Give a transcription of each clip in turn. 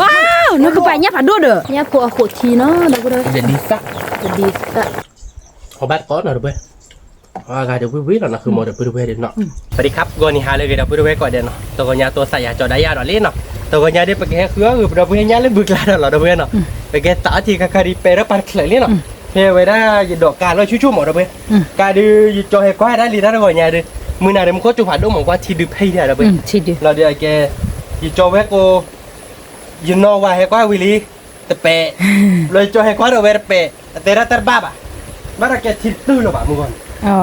ว้าวนึกไปเนี่ยผัดด้วยเด้อเนี่ยพวกขวดทีเนาะเดี๋ยวกูเลย จะดีสัก ดีสัก ขอบัตรก้อนหน่อยด้วยเดี๋ยววิเรานะคือโมเดลพูดเด่นเนาะสวัสดีครับกอนิฮาเลยเดี๋ยวพูดก่อนเด่นเนาะตัวกอนิตัวใส่ยาจอได้ยาดอเล่นเนาะตัวกอนิได้ไปแค่เครื่องเราพูดยาเล่นบึกลาดเราด้วยเนาะไปแค่ตาที่คาริเปร์ปันเคลเล่นเนาะเฮ้ยไว้ได้ยินดอกการเราชุ่มๆหมดด้วยการดูยิจอให้ก้อยได้ลีได้ก่อนยาดูมือหน้าเดี๋ยวมันก็จุดผ่านด้วยหมอกว่าทีดูให้ได้เราไปเราเดี๋ยวแกยิจอแวกโกยินนอว่าให้ก้อยวิลีแต่เปะเลยจอให้ก้อยเราเวรเปะแต่ละแต่บ้าบ่ะบ้าแกทีตื้อหรอบ่ะมึงก่อนอ๋อ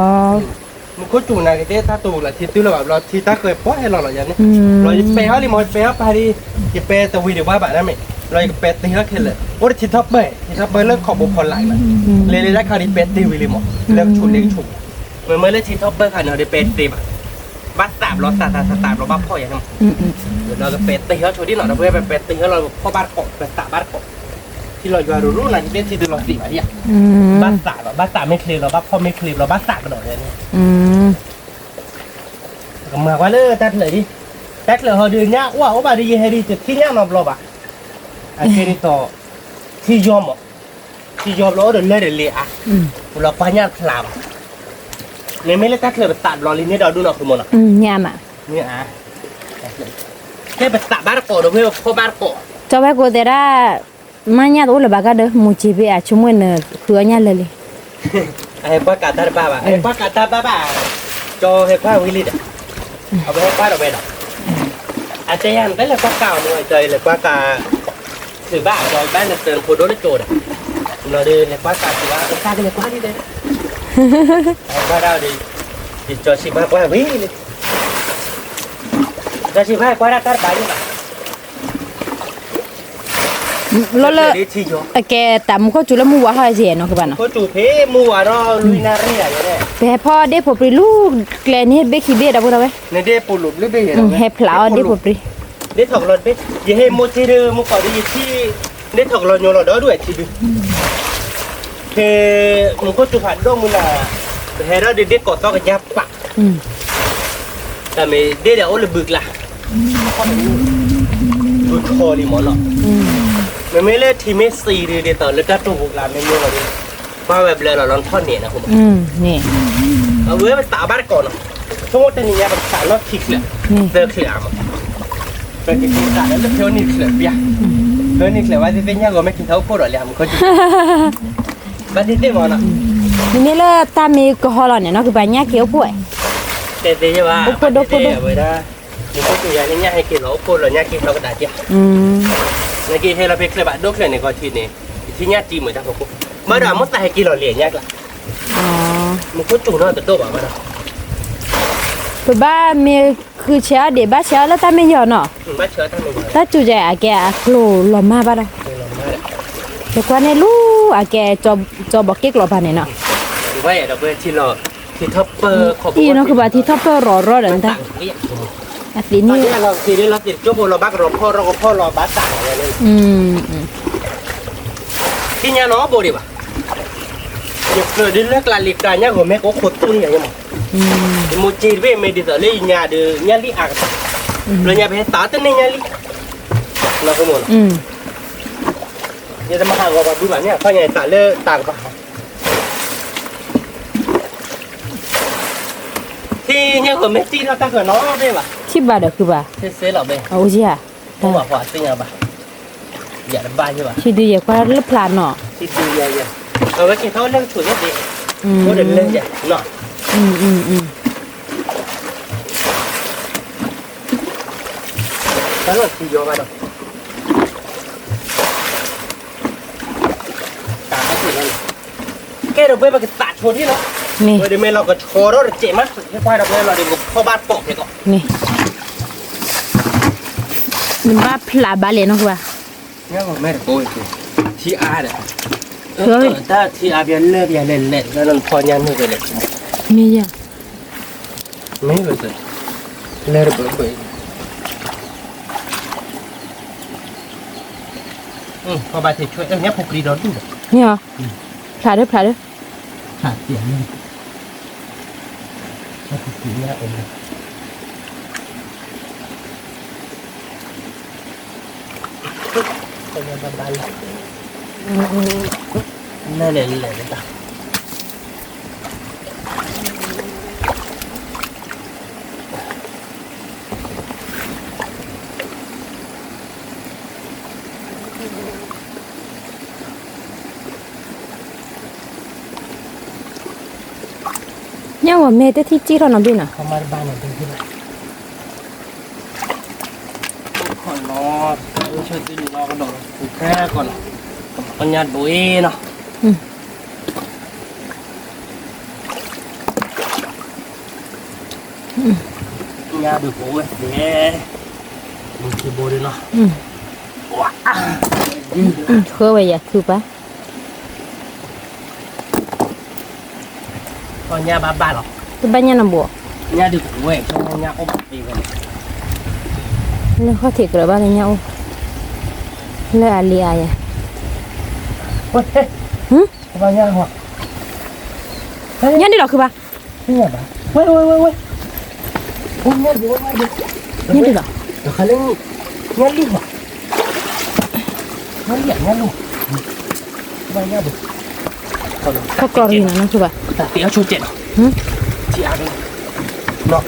มันก็จูนอะไรที่ถ้าตูละที่ตื้อเราที่ถ้าเคยป้อนเราหรออย่างนี้เราจะเปย์เขาดิมอเปย์เขาไปดิจะเปย์แต่วีเดียวว่าแบบนั้นไหมเราจะเปย์ตีเขาแค่เลยโอ้ที่ท็อปเบย์เลิกขอบบุคคลหลายมันเลยได้คาริเปย์ตีวีเลยหมดเลิกชุนเล็กชุนเมื่อเลิกที่ท็อปเบย์ค่ะเราได้เปย์ตีแบบบัตรสามเราสามเราบ้าพ่ออย่างนั้นเราจะเปย์ตีเขาชุนที่หน่อยเราเพื่อไปเปย์ตีเขาเราพ่อบ้านเกาะเปย์สามบ้านเกาะที่เราอยู่รู้นะที่เป็นที่เราสี่มาที่บ้านสามไม่เคลียร์เราบ้าพ่อไม่เคลียร์เราบ้านสามกระโดดเลยนี่ก็มาว่าเลยตัดเลยดิตัดเลยเขาเดินยากว่าว่าดีให้ดีจุดที่ยากนอบรอบอ่ะไอ้แค่นี้ต่อที่ยอมอ่ะที่ยอมเราเดินเลยอ่ะเราปัญญาคลามเนี่ยไม่เล่นตัดเลยไปตัดรอลินนี่เราดูหน่อยคือมันอ่ะยามอ่ะเนี่ยอ่ะแค่ไปตัดบ้านโกดเพื่อพ่อบ้านโกดเจ้าแม่กูแต่ละmana tu le baga de mucibe a cuma ne kuanya lele. Apa kata bapa? Apa kata bapa? Jo apa wili dah. Apa dah beda. Ada yang dah lepas kau ni jadi lepas kau sebab jo ban nak terus bodoh le cor. Kalau dia lepas kau sebab kau dia lepas ni dah. Apa dah di jo si bapa wili. Jo si bapa kau dah tar banyak. แล้วแกแต่มึงก็จุดแล้วมึงว่าให้เสียเนาะคือบ้านเนาะก็จุดเพ่มึงว่าเราลุยนาเรียอย่างนี้แต่พอเด็กผมไปลูกแกลนี่เบคขี้เบ็ดอะพูดเอาไว้ในเด็กปลุกหรือเบ็ดให้พลาวเด็กผมไปเด็กถกรถเบ็ดยังให้โมจิเดอร์มึงก่อนดีที่เด็กถกรถโยนรถด้วยทีดูคือมึงก็จุดผ่านดงมึงน่ะเฮ้ยเราเด็กกอดต้องกันยับปะแต่ไม่เด็กเดี๋ยวเราบึกละบึกคอรีมอนหรอไม่เล่ทีไม่ซีดีเดี๋ยวต่อแล้วก็ตัวบุกลาไม่เยอะเลยว่าแบบเลยเราลองท่อนเนี่ยนะคุณนี่เอาไว้ไปตาบ้านก่อนเนาะทั้งหมดนี้เนี่ยเป็นสารลอดทิกเลยเจอเคลียร์มาเป็นกินสารแล้วเที่ยวนี่เคลียร์เปียเที่ยวนี่เคลียร์ว่าที่เป็นยังก็ไม่กินเท่าโคตรเลยมันก็จะบ้านที่เต็มหมดเนาะนี่เลยตามีกอฮอล์เนี่ยเนาะคือบ้านยาเขียวป่วยแต่เดี๋ยวว่าเดี๋ยวไว้ได้มีคนตัวใหญ่เนี่ยให้กินเราโคตรเลยเนี่ยกินเราก็ได้จ้ะเมื่อกี้ให้เราไปเคลียร์บ้านดูเคลียร์ในก่อนทีนี้ที่เนี่ยจีเหมือนกันพวกมาด่ามันแต่ให้กินเราเหรียญยากละมันก็จุ่มเนาะแต่โตแบบมาเนาะคือบ้านมีคือเช้าเดี๋ยวบ้านเช้าแล้วตาไม่หย่อนเนาะบ้านเช้าตาไม่หย่อนตาจู่ใจอาแกโลหล่อมากบ้านเราแต่กว่าในลูอาแกจอบอกเก๊กหล่อบ้านเนี่ยเนาะว่าอย่างเราเป็นที่เราที่ท็อปเปอร์ขอบอีเนาะคือบ้านที่ท็อปเปอร์รอเดี๋ยวนั้นอ่ะทีนี้เราทีนี้เราติดจุบเราบักรอพ่อรอบ้านต่างอะไรนี่ที่เนี่ยเนาะโบดีป่ะอยากเกิดเรื่องลาลิกาเนี่ยผมแม่ก็ขดตุ้งอย่างเงี้ยมั้งมูจีเว่ไม่ดีแต่เลยเนี่ยเดี๋ยวเนี่ยลิอักเราเนี่ยไปตาตั้งเนี่ยลิเราขโมยเนี่ยจะมาหาว่าดูแบบเนี่ยเขาเนี่ยตาเลือต่างป่ะที่เนี่ยผมไม่จีเราตั้งกับน้องได้ป่ะที่บ้านเด็กคือบ้านเซ่เราไปเอาสิฮะผมว่าหัวซิงอะป่ะอย่าบ้านใช่ป่ะที่ดูอย่างว่าเลือดพลานเนาะที่ดูอย่างเอาไว้กินเท่าเรื่องฉุนเนี่ยดิก็เดินเล่นอย่างเนาะแล้วเราที่โยมาเนาะตาไม่ถึงเลยแกเราไปมากินตัดชนที่เนาะนี่เดี๋ยวเราก็โชว์รถเจ๋มั้ยให้ควายเราเดี๋ยวพ่อบ้านปอกเลยก่อนนี่มันบ้าพลาบ้าเลยเนาะคือว่าเนี่ยผมไม่ได้โกยที่อาเด้อถ้าที่อาเบียนเล่เล่นแล้วเราพอยันไม่เลยมีอ่ะไม่เลยเล่เบื่อพอบ้านที่ช่วยเนี่ยพวกรีดอนดูเนี่ยพลาดด้วยขาดเสียงเลยถ้าพวกรีเนี่ย ตัวนี้บ้านนั่นแหละเลยจ้ะเนี่ยว่าแม่แต่ที่จี้เราหน่อยบินอ่ะ เข้ามาบ้านหน่อยเป็นที่ไหนขอนอนช่วยตีนอนกันหน่อยแค่ก่อนปัญญาบุ้ยเนาะญาดูบุ้ยเด้มึงคือบุ้ยเนาะว้า เคยไปอยากคือปะ ตอนญาบ้านหรอ คือบ้านเนี่ยนำบัว ญาดูบุ้ยช่วงญาอมตีกัน แล้วเขาเถียงกันบ้านเนี่ยโอ้แล้วอาลีอะไร เฮ้ยบ้านญาหัว เนี่ยนี่หรอคือปะ นี่ไงบ้าเว้ยญาดูญาดู เนี่ยนี่หรอ เดี๋ยวเขาเล่นญาลีหัวญาลูบ้านญาดู เขากรอกอยู่นั่นคือปะ แต่ตีเขาชูเจ็ดที่อ่านเนาะ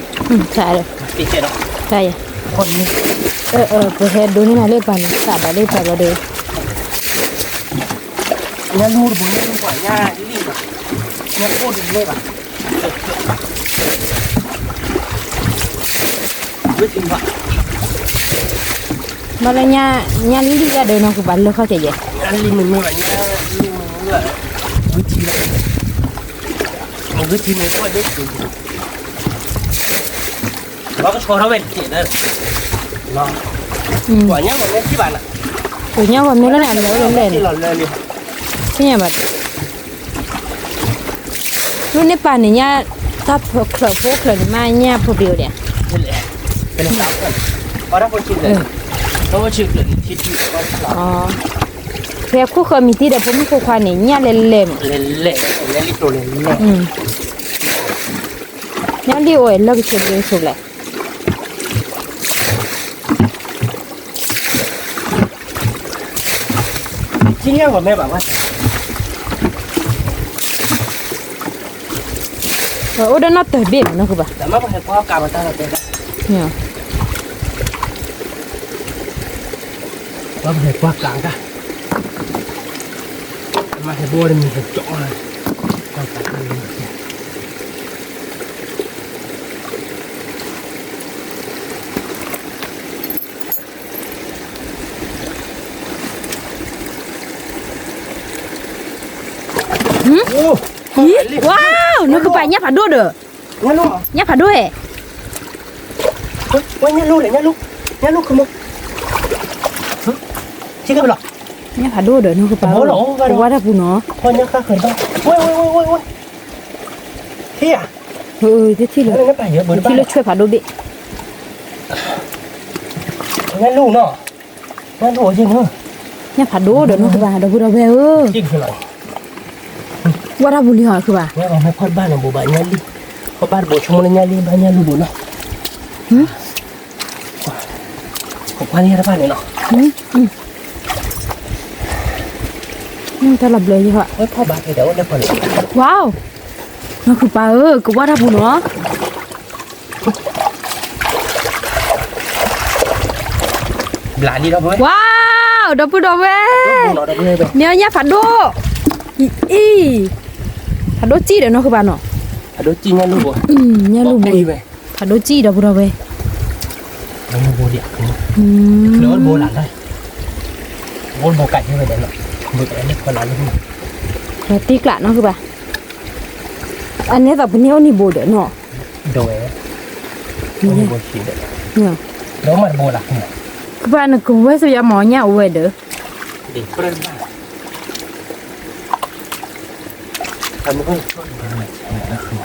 ใช่เลย ตีเจ็ดเนาะ ใช่ คนนี้ ไปเฮ็ดดูนี่นะเล่ปันสาบได้ไปบ่เด้ ญาลูบุ้ยลูกว่าญาลีแบบญาโคตรเลยแบบไม่จริงว่ะ มาแล้วเนี่ยลีก็เดินน้องคือบ้านเลยเขาจะเย็น ญาลีมันไม่แบบญาลีมันเลือดวิธีละมันวิธีในตัวเด็กจริงเราก็โชว์เราเป็นเจ็ดเลยเนาะกว่านี้มันไม่ที่บ้านอ่ะ โอ้เนี่ยว่าไม่แล้วแหละเล่นเล่น ที่เราเล่นเลย เนี่ยบัดรุ่นในป่าเนี่ยถ้าพวกเคยมาเนี่ยพวกเดียวเนี่ย นี่แหละเป็นสาวกันเพราะถ้าคนชิมเลยเพราะว่าชิมเลยที่ก็สาว อ๋อเพียคู่เคยมีที่เดี๋ยวผมคู่ควายเนี่ยเล่น เล่นเล่นเล่นลิโตเล่นเล่น เนี่ยดีโอ้ยเลิกเฉยๆสุดเลย ที่นี่ผมไม่แบบว่า โอ้เดินนัดตัวเบี้ยนะคือป่ะ แต่ไม่พอให้พ่อการมาตั้งแต่เด็ก เนี่ย ว่าให้พ่อกลางกันมาให้บัวมีให้จ่อเลยก็ตัดกันเลยว้าวนี่คือไปเนี่ยผัดด้วยเด้อ งั้นลูก เนี่ยผัดด้วย ว่างั้นลูกเลยงั้นลูกคือมึงชื่อกันหรอ เนี่ยผัดด้วยเด้อนี่คือไปว่าถ้าพูเนาะ คนนี้ข้าเคยบ้างโว้ยที่อ่ะ ที่เลย งั้นไปเยอะเบอร์บ้า ที่ น เลยช่วยผัดด้วยดิ งั้นลูกเนาะงั้นลูกจริงเหรอ เนี่ยผัดด้วยเด้อนี่คือไปเดี๋ยวพูดเอาไปจริงคืออะไร ว่าถ้าบุรีหอยคือป่ะ งั้นเราไม่พอดบ้านของบัวบ้านงั้นลิพอบ้านบัวชมเลยงั้นลิบ้านงั้นลูกบุญเนาะของบ้านนี้บ้านเนี่ยเนาะ จะหลับเลยค่ะ เฮ้ยพ่อบ้านเดี๋ยวเดี๋ยวก่อน ว้าวนี่คือไปก็ว่าถ้าพูเนาะ หลานนี่เราด้วย ว้าวเดี๋ยวพูดเอาไป เราด้วยไป เนี่ยผัดด้วยอีผัดด้วยจี้เดี๋ยวนี่คือป่ะเนาะ อะดูจริงงั้นลูกบัว เนี่ยลูก ดีไป ผัดด้วยจี้เดี๋ยวพูดเอาไป เราบัวเดียวหรือว่าบัวหลานได้บัวไก่ใช่ไหมเดี๋ยวเนาะบัวไก่เล็กกว่าหลานเลย แล้วตีกละเนาะคือป่ะอันนี้แต่พวกนี้นี่โบเดี๋ยวเนาะ โดยบัวชีเด็ด เนี่ย แล้วมันบัวหลักเนี่ย คือป่ะนึกว่าสยามหมอเนี่ยเอาไว้เด้อ ดีเพื่อนบ้านอันนี้ก็ช่วยนะคือ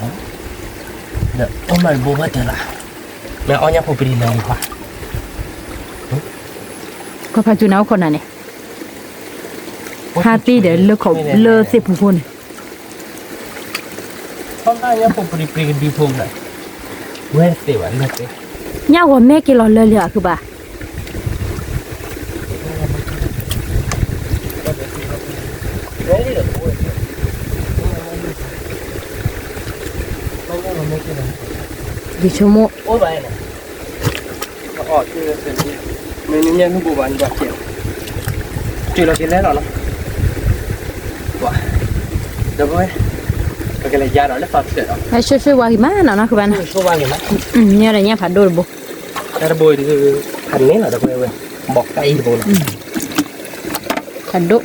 เดี๋ยวเอาหน่อยบัวมาเจอละแม่อ้อยยังผมไปดีเลยดีกว่า ก็พาจุนเอาคนน่ะเนี่ย5 ปีเดี๋ยวเลิกเขาเลิก10ผู้คน ตอนนั้นยังผมไปดีดีพุ่งเลยเว้ยเสียวเลิกเลย เนี่ยว่าแม่กินหลอดเลยคือป่ะ đấy đi được ôi nó mới cái này ดิชั่วโมง ôi vậy này nó ọt chưa cái gì mình nhân không bù bàn bạc chuyện chỉ là cái lẽ rồi nó quá được rồi cái này ra rồi nó phật rồi ไปช่วยๆว่าหิมะเนาะคือบ้าน số ba nghìn mắt เนี่ยอะไรเนี่ยผัดโดดบ่ cái bồi thì thành nến là được rồi bọc tay được rồi ผัดโดด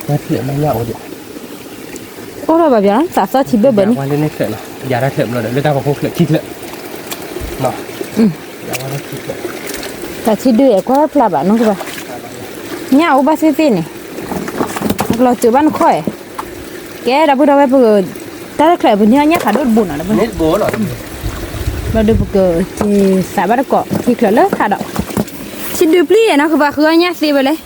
nó thiện nó nhậu được โอ้เราแบบอย่างนั้นสาสะที่เบิ่น qua lên thiện rồi giờ ra thiện rồi để ta vào không thiện thịt thiện nó giờ qua nó thịt thiện แต่ที่ดื้อก็ปลาบ้านเนาะคือบ้านเนี่ยอุบาสิตินี่เราเจอบ้านค่อยแกเราพูดเอาไว้เพื่อแต่ละใครเป็นเนี่ยผัดโดดบุญอ่ะนะเพิ่น nét bố rồi เราดูเกิดที่สาบานเกาะที่เขื่อนเลิกขาดอกชิดดูปลี่นะคือว่าคืออันนี้ซีไปเลย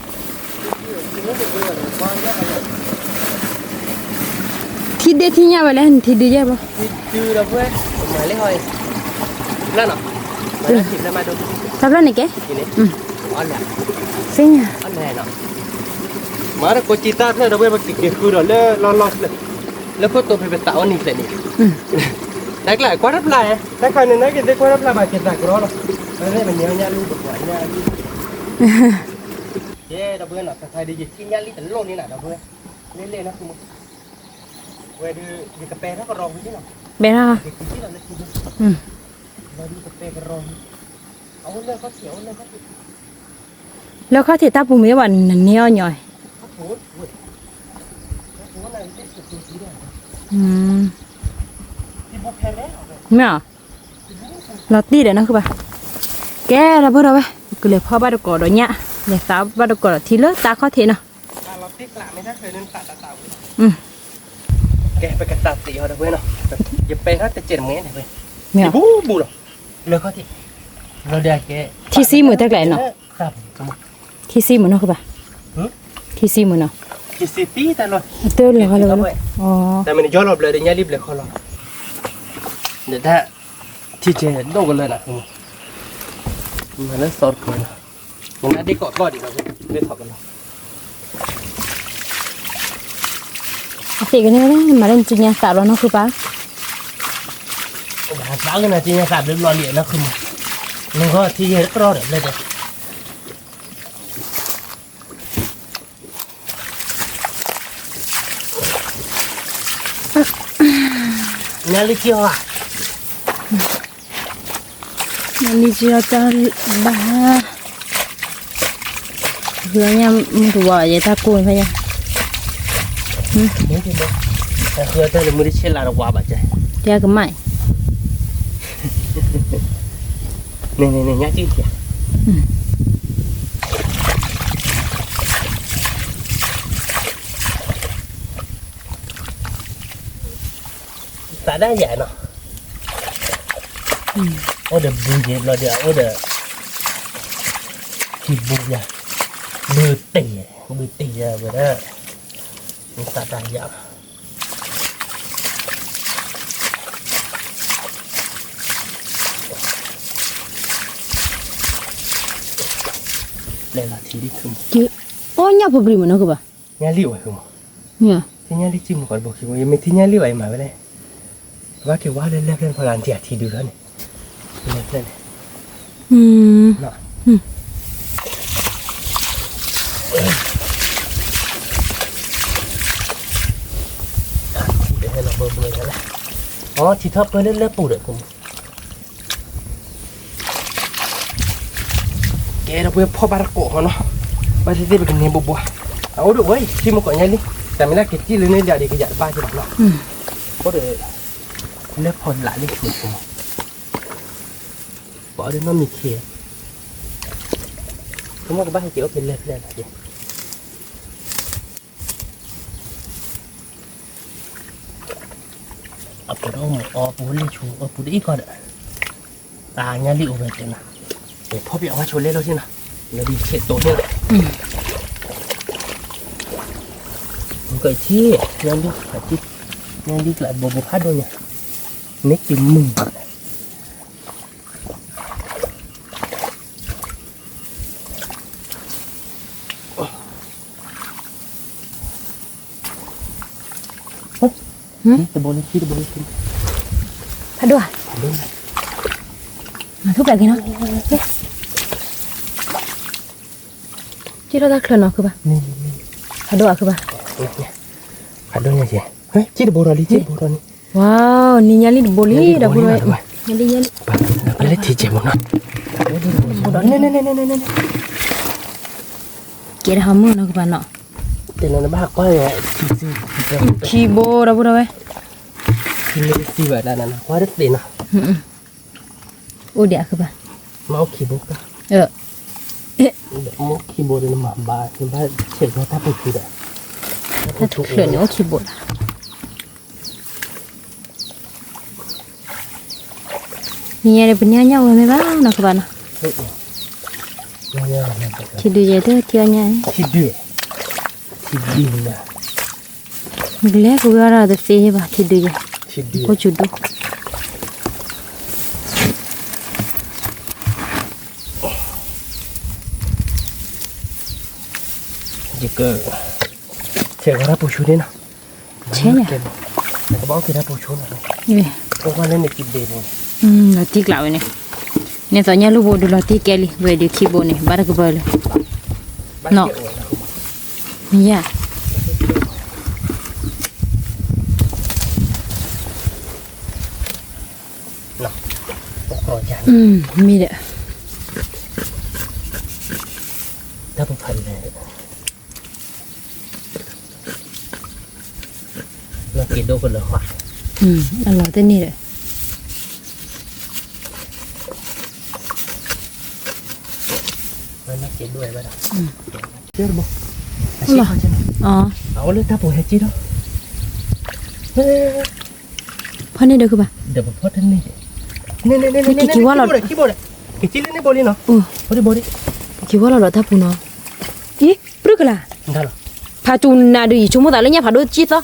ที่เดียที่เนี่ยไปเลยที่เดียบ่ chưa đâu quên mà lấy hồi lên rồi mà thịt ra mà đâu ทำแล้วนี่แก gì đấy ăn nè ซิง ăn này nọ mà nó có chi ta thế đâu quên mà kịch cứ rồi lên phốt tôi phải tạo anh này này đánh lại quá đắp lại đánh coi này cái quá đắp lại bài chuyện này của nó rồi đây mình nhớ nha luôn được quả nha yeah đâu quên là thay đi dịch chi nha lý tỉnh luôn như nào đâu quên lên lên nó không quên đi cà phê nó có rong chứ nào เบน่า cái chi là lên chi rồi đi cà phê có rongเอาเลยเขาเขียวเลยเขาติด แล้วเขาที่ตาปูมีวันเนี่ยหน่อย เขาโผล่เขาอะไรติดติดสีแดง ที่บุกแค่แล้ว ไม่อ่ะเราตีเดี๋ยวนะคือป่ะแกเราพูดเอาไว้ก็เลยพ่อบ้านก่อดเนี่ยเด็กสาวบ้านก่อดทีเลิกตาเขาทีเนาะ เราติดละไม่ได้เคยเดินตัดเต่าแกไปกระตัดตีเขาได้เว้ยเนาะอย่าไปเขาจะเจ็บเงี้ยเลย ไม่อ่ะ บูหรอเลยเขาที่เราได้แก ที่ซีมือแตกไหลเนาะ ครับ ที่ซีมือเนาะคือป่ะที่ซีมือเนาะ ที่สิปีแต่เลย เตือนเลยเขาเลยอ๋อ แต่มันย้อนรอบเลยเดี๋ยวนี้รีบเลยเขาหรอเดี๋ยวถ้าที่เจโดนกันเลยนะมันแล้วสอดกันมันน่าได้เกาะก้อนอีกแล้วไม่ถอดกันหรอก สิกันนี่มาเล่นจริงๆสาวเราเนาะคือป่ะ หาสาวกันนะจริงๆสาวเรียบร้อยเลยนะคือมันก็ที่เจก็รอเดี๋ยวเลยเดี๋ยวเนี่ยลิขิตอ่ะ นี่จีเราจะบ้าเพื่อนเนี่ยมันถูกว่าอย่าตะโกนไปยัง นี่จริงไหมแต่คือแต่เราไม่ได้เชื่อเราว่าแบบใจ เดี๋ยวก็ไม่ นี่เนี่ยจริงจ้ะแต่ได้ใหญ่เนาะโอ้เดี๋ยวบูเย็บเราเดี๋ยวโอ้เดี๋ยวขีดบูเนี่ยบือตีอะเว้ยนะมันสัตว์ได้ใหญ่เลยละทีนี้คือ จีโอ้ยเนี่ยพอปรีมันเนาะคือป่ะ เนี่ยรีบไว้คือมั้ง เนี่ย ที่เนี่ยรีบจิ้มก่อนบอกคือว่ายังไม่ที่เนี่ยรีบไว้มาไม่ได้ว่าเกี่ยวว่าเล่นพลังเจียทีดูแล้วเนี่ยเล่น เนาะเดี๋ยวให้เราเบอร์กันละอ๋อที่ทับไปเล่นปูเด็กผมแกเราไปพ่อบาร์โกะเนาะไปที่ไปกันเนี่ยบัวเอาดูเว้ยที่มันก่อนยังนี่แต่ไม่น่าเก็บที่เลยเนี่ยเดี๋ยวดีก็อยากบ้าจะหลับเนาะเพราะเดี๋ยวเล่นพอหลายเล่นสุดผมบอกเดี๋ยวมันมีเคียผมว่าบ้านเกี่ยวเป็นเล่นอะไรเอาไปดูเอาปูเล่นชูเอาปูได้ก่อนตาเนี่ยรีบไปเจนะเดี๋ยวพ่อไปเอามาชวนเล่นแล้วใช่ไหมเดี๋ยวดีเช็ดตัวเนี่ยมันก็ที่นั่นดิอาทิตย์นั่นดิหลายบัวพัดด้วยเนี่ยเน็กจิ้มมือ ตะบนที่ตะบนที่ พัดด้วยมาทุบแบบนี้เนาะที่เราตักเคลื่อนเนาะคือป่ะ นี่ พัดด้วยคือป่ะ ขัดด้วยเนี่ยสิเฮ้ยที่ตะบนอะไรที่ตะบนนี่ ว้าวนี่ยาลิบลีดับบุ้ยยาลิ ไปเลยที่เจ็บหมดเนาะเนี่ย เกลือหอมมือเนาะคือป่ะเนาะ แต่นั่นบ้าก็เนี่ยที่คีโบดับบุ้ย ที่ไม่ที่แบบนั้นนะว่าได้เด่นนะ โอ้เดี๋ยวคือป่ะ มาเอาคีย์บอร์ด มุกคีย์บอร์ดนี่มาบ้าที่บ้านเช็คว่าถ้าไปคือแบบ ถ้าถูกเคลื่อนเนี่ยว่าคีโบนี่อะไรเป็นเงี้ยๆไม่บ้างเนาะคือป่ะเนาะที่ดูเยอะเที่ยวเนี่ย ที่ดื้อนะ เล็กกูอะไรแต่เสียป่ะที่ดูเยอะ ที่ดื้อ ก็จุดดู จิกเกอร์เช็คว่าผู้ช่วยนี่นะแต่ก็บอกคือถ้าผู้ช่วยนะ นี่ เพราะว่าเล่นในกินเดย์เลย เราตีกล่าวเนี่ยเนี่ยตอนนี้ลูกโบดูเราตีแกลี่เวดีคีโบเนี่ยบาร์กบอลเนาะมีอ่ะ เนาะก็อย่าง มีเด้อ ถ้าผู้พันเลยเรากินโดคนละขวด อร่อยแต่นี่เลย มันน่ากินด้วยป่ะเชื่อบ่ อ๋อ เอาเลยถ้าผู้เฮจิโร่ พ่อนี่เด้อคือป่ะ เดี๋ยวผมพูดท่านนี่คีย์บอร์ดกิจิลินี่บอลี่เนาะบอลี่ คิดว่าเราถ้าพูนเนาะอีปรึกล่ะ ได้หรอ พาจูนนาดูอีชั่วโมงแต่ละเนี่ยพาดูจีต่อ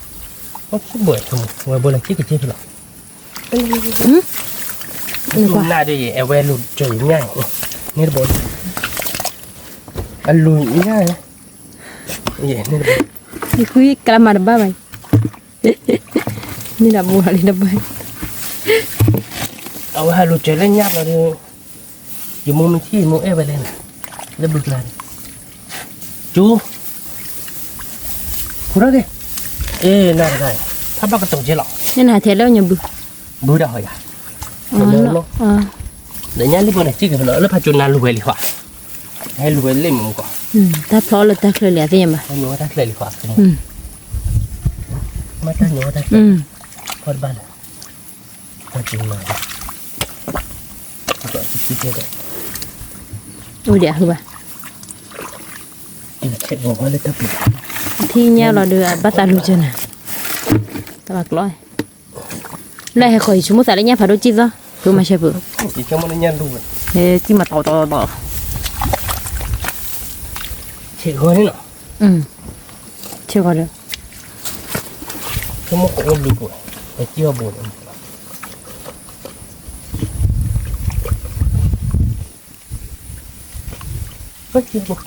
ก็คิดบ่อยทำไมบอลี่คิดกิจิหรอน่าจะเอเวลูจอยง่ายนี่บอลี่อันลุยง่ายนะนี่บอลี่ นี่คุยกลามาดบ้าไหมนี่ดับบัวนี่ดับใบ เอาฮาลูจอยเล่นยากเลยอยู่มุมที่มุมเอเวเลนแล้วบึกเลยจูคุณอะไรน่าได้ถ้าบ้ากระตุกเจหรอ นี่น่าเทแล้วยังบึ บูดาหอยเดี๋ยวนี้รีบมาจิกกันเลยแล้วพาจุนนาลูเวลิขวาให้ลูเวลิมึงก่อน ถ้าพอเราตักเลยแล้วยังไง ให้หนูทักเลยลิขวาสิมาตั้งหนูทักพอดบ้านพาจุนมาก็จิกเจอ โอ้เดี๋ยวคือป่ะ เช็คบอกว่าเลยทับปิด ที่เนี่ยเราเดือบัตตาลูจนะตะบักร้อยแล้วให้คอยชั่วโมงแต่ละเนี่ยพาดูจีต่อดูมาเชฟ อีกแค่มันยันดู ที่มาต่อเช็คคนนี้เนาะ เชื่อก่อนเลย ชั่วโมงก็อุ้มลูกไปเกี่ยวบุญเฮ้ยเกี่ยวบุญ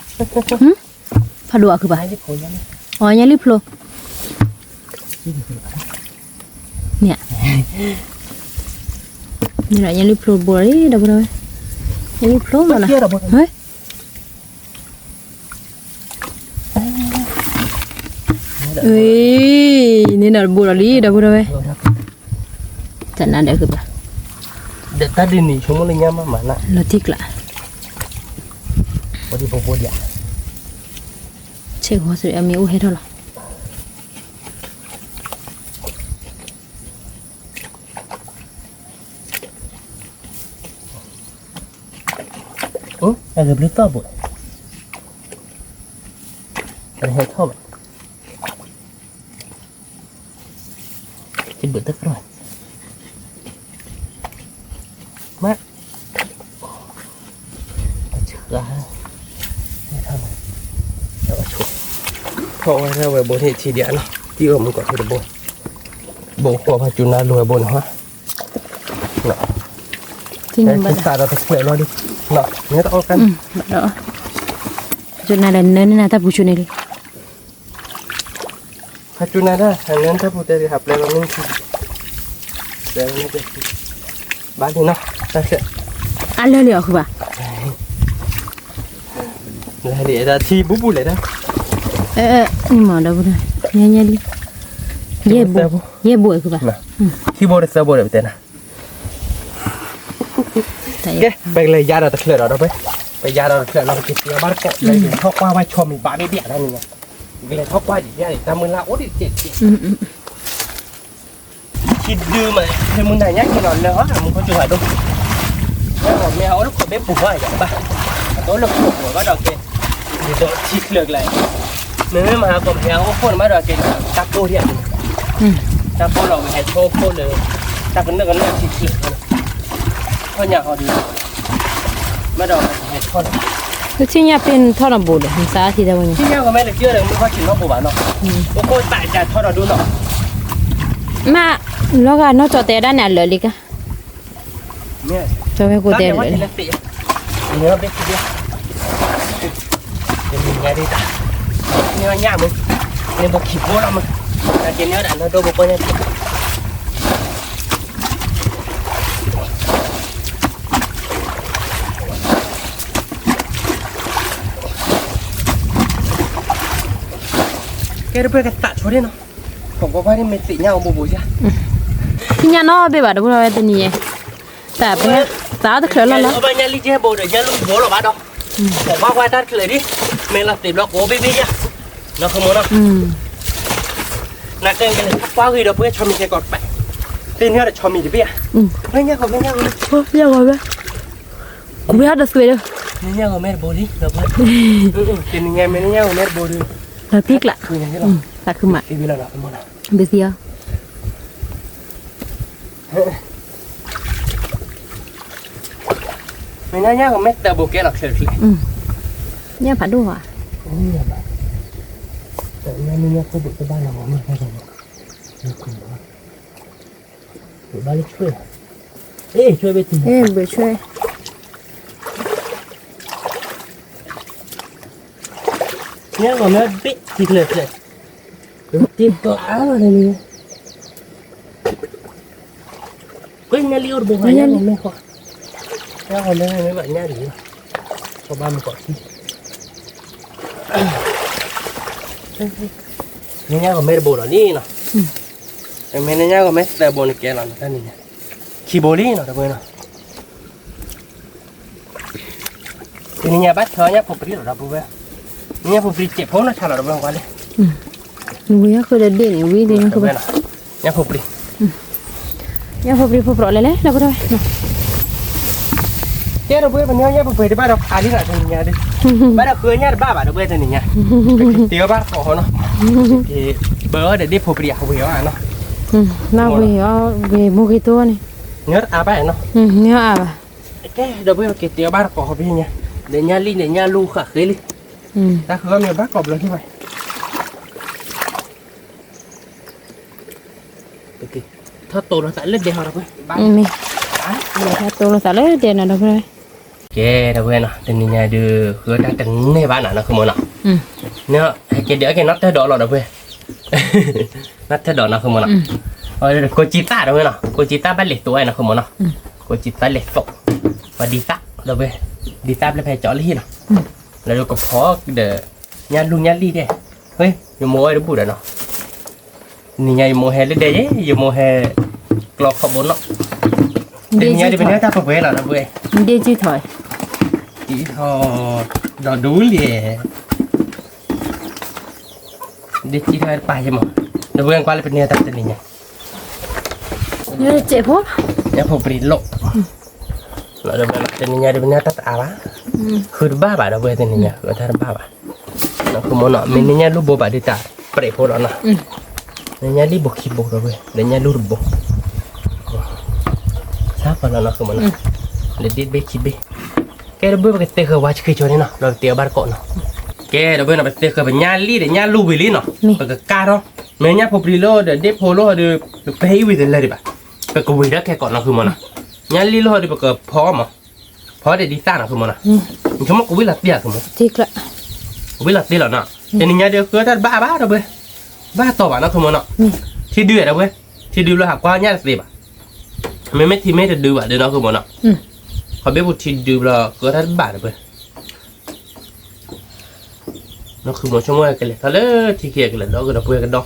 พาดูคือป่ะ ให้ได้ผลยังไง อ๋อยังรีบโผล่เนี่ยนี่แหละยังรีบโผล่บัวเลยดับเลยยังรีบโผล่มาละเฮ้ยเอ้ยนี่น่ะบัวเลยดับเลยจันนั่นเด็กคือป่ะ เด็กตาดินนี่ชั่วโมงละยังมานะ เราทิกละ วันที่ผมพูดอย่าง เช็คหัวสุดมีอู้เฮ็ดเท่าไหร่ อะไรบลิต้าบุญอะไรให้เข้าไปจะบุญตะกร้อยมาเชื่อไม่ทำแล้วชุบเพราะว่าถ้าไปบนเหตุทีเดียวนะที่ว่ามันก็คือโบขวบจุนนาลอยบนฮะเนาะ ที่นี่บัด ตาเราตะเกียบรอดิเนาะเนี่ยต้องกัน บัดเนาะจุดนั้นเนินน่ะตาผู้ชุนนี่ พัชจุนาได้ทางนั้นถ้าพูดได้ครับแล้วเราไม่คิดแล้วไม่ได้บ้านนี้เนาะใช่ใช่ อันเหลือคือป่ะ là để ra thi bút bút lại đó นี่หมอเดาบ่ได้เนี่ยดิเย่บวยคือป่ะ khi bố được sao bố được tên à cái bây giờ ra được lửa đó đấy bây giờ ra được lửa làm cái gì bắt cọ lấy để thoát qua vai cho mình bán đi điện này nè bây giờ thoát qua để ta mới là ốt đi chết khi đưa mà thêm muốn này nhắc nó nữa là muốn có chuyện phải đâu còn mèo lúc còn bếp bùa vậy ba tối lúc bùa bắt đầu kì thì tôi chít lược lại nếu mà còn mèo phun bắt đầu kì tắc cô hiện tắc cô là hẹn thô côเลยtắc cái nước chít lược thôi nhà họ đi bắt đầu hẹn thô คือที่เนี่ยเป็นท่อระบบของสาธิตวันนี้ ที่เนี่ยก็ไม่ได้เชื่อเลยไม่ค่อยชินนอกหมู่บ้านเนาะโอ้โหแต่จะทอดเราดูเนาะ มาแล้วก็นอกจากแต่ด้านไหนเหลือลิกะ เนี่ย จะให้กูเต้นเลย เนื้อเบ็ดทีเดียวจะมีไงดีตาเนื้อย่างมึงเนื้อบุกขีดโบราณมึงแต่กินเนื้อด่านเนื้อโดบุกไปเนี่ยแกรู้เพื่อนกันตัดช่วยได้เนาะผมก็ว่านี่ไม่ติดเงาบูบูใช่ ที่เนี่ยนอไปบ่ได้บ่ได้ตัวนี้แต่เป็นสาวตะเขียวแล้วล่ะ Ở nhà đi chơi bồ để nhà luôn bố là bắt đâu. Bỏ qua tát cái đi. Mình là tìm nó cố baby nha. Nó không muốn đâu. Nãy cái này quá ghi đâu bữa cho mình cái cọt bẹ. Tên nữa là cho mình thì biết. Mấy nhà còn mấy nhà rồi. Nhà rồi bé. Cũng biết được rồi đâu. Mấy nhà còn mấy bồ đi. Được rồi. Tiền nghe mấy nhà còn mấy bồ đi. Là tiếc lạ. Là không mà. Đi bây giờ là không muốn nào. Bây giờ. Mình nhá còn mấy tờ bộ kia là khởi khởi. Nhà phải đua à? Nhà không được cái ba nào mà hay rồi. Được ba lít chơi. Ê chơi bên thì. Ê bữa chơi. Nhá còn mấy bít thịt lợn này. Thịt lã mà này. Quên nhà liêu bố hay nhà còn mấy khoa. Nhà còn mấy bạn nhà đi. Có 30 quả chi. Nhà còn mấy bồ đó đi nào. Mấy nhà còn mấy tờ bồ này kia là cái này. Khi bồ đi nào được rồi nào. Thì nhà bắt thôi nhá, phục rồi đó bố về. Nhà phục đi chẹp hố nó chả là được qua đi. Người á cứ đến điện người đi nó cứ vậy. Nhà phục đi. Nhà phục đi phục rồi lấy đâu có đâu. Chết rồi bây giờ nhá phục về thì bắt đầu à đi lại thành nhà đi. Bắt đầu cưới nhá ba bà được bây giờ này nhà. Tiêu bác họ nó. Thì bữa để đi phục đi học hiểu à nó. Nào về mua cái tua này. Nhớ à bà nó. Nhớ à bà. Cái đầu bây giờ cái tiêu bác họ đi nha. Để nhà ly để nhà lu khả khế đi. Ta khơi mình bác cọp lên như vậy. Ok. Thôi tổ nó sẽ lên để họ đâu vậy. Mình. Là tổ nó sẽ lên để nó đâu rồi. Ok, đâu vậy nào. Tình nhà đưa khơi ra từng này bạn nào không muốn nào. Nhớ cái đỡ cái nắp thế đó là đâu vậy. Nắp thế đó nào không muốn nào. Rồi cô chị ta đâu vậy nào. Cô chị ta bắt lệch tuổi nào không muốn nào. Cô chị ta lệch phộng và đi tắt đâu vậy. Đi tắt là phải chọn lý nào. Là được có khó để nhà luôn nhà đi đây. Ơi, giờ mua được bù đấy nào. Nhà mua hè lên đây ấy, giờ mua hè lọt khẩu bốn nó. Để nhà đi bên đó ta phải về là nó về. Đi chi thôi. Chỉ thôi, đó đủ liền. Đi chỉ thôi bài cho mà. Nó vừa qua lại bên này ta tên này. Nhớ chạy phố. Nhà phục đi lộ. Nó đâu bên tên nhà đi bên này ta à bá. Khử ba bà đâu về tên nhà, khử thay ba bà. Nó không muốn nọ mình nhà lúc bố bà đi ta, phải phố đó nè. Nhà đi bộ khi bộ đâu về, để nhà lúc bộ. Sao mà nó không muốn nọ. Để đi bé chi bé. Cái đó bữa cái tê khờ quá chơi cho nên nào, rồi tiêu bắt cọ nào. Cái đó bữa nào cái tê khờ phải nhà li để nhà lu về li nào, phải cái ca đó. Mấy nhà phục đi lo để đếp hồ lo được phải về đến đây đi bà. Cái cầu về đó cái cọ nào không muốn nào. Nhà li lo thì phải cái phó mà, phó để đi xa nào không muốn nào. Chúng nó cũng biết là tiền không muốn. Thiệt lạ. Biết là tiền là nào. Cho nên nhà được cứ ta ba đâu bữa. บ้าต่อบ้านนะคือมันเนาะที่ดื้อนะเว้ยที่ดื้อแล้วหากว่าย่าสิบอ่ะไม่ที่ไม่จะดื้ออ่ะเดี๋ยวน้องคือมันเนาะเขาไม่พูดที่ดื้อแล้วก็ท่านบ้านะเว้ยน้องคือมันช่วยกันเลยถ้าเลยที่เกี่ยกันเลยน้องก็จะเพื่อกันดอก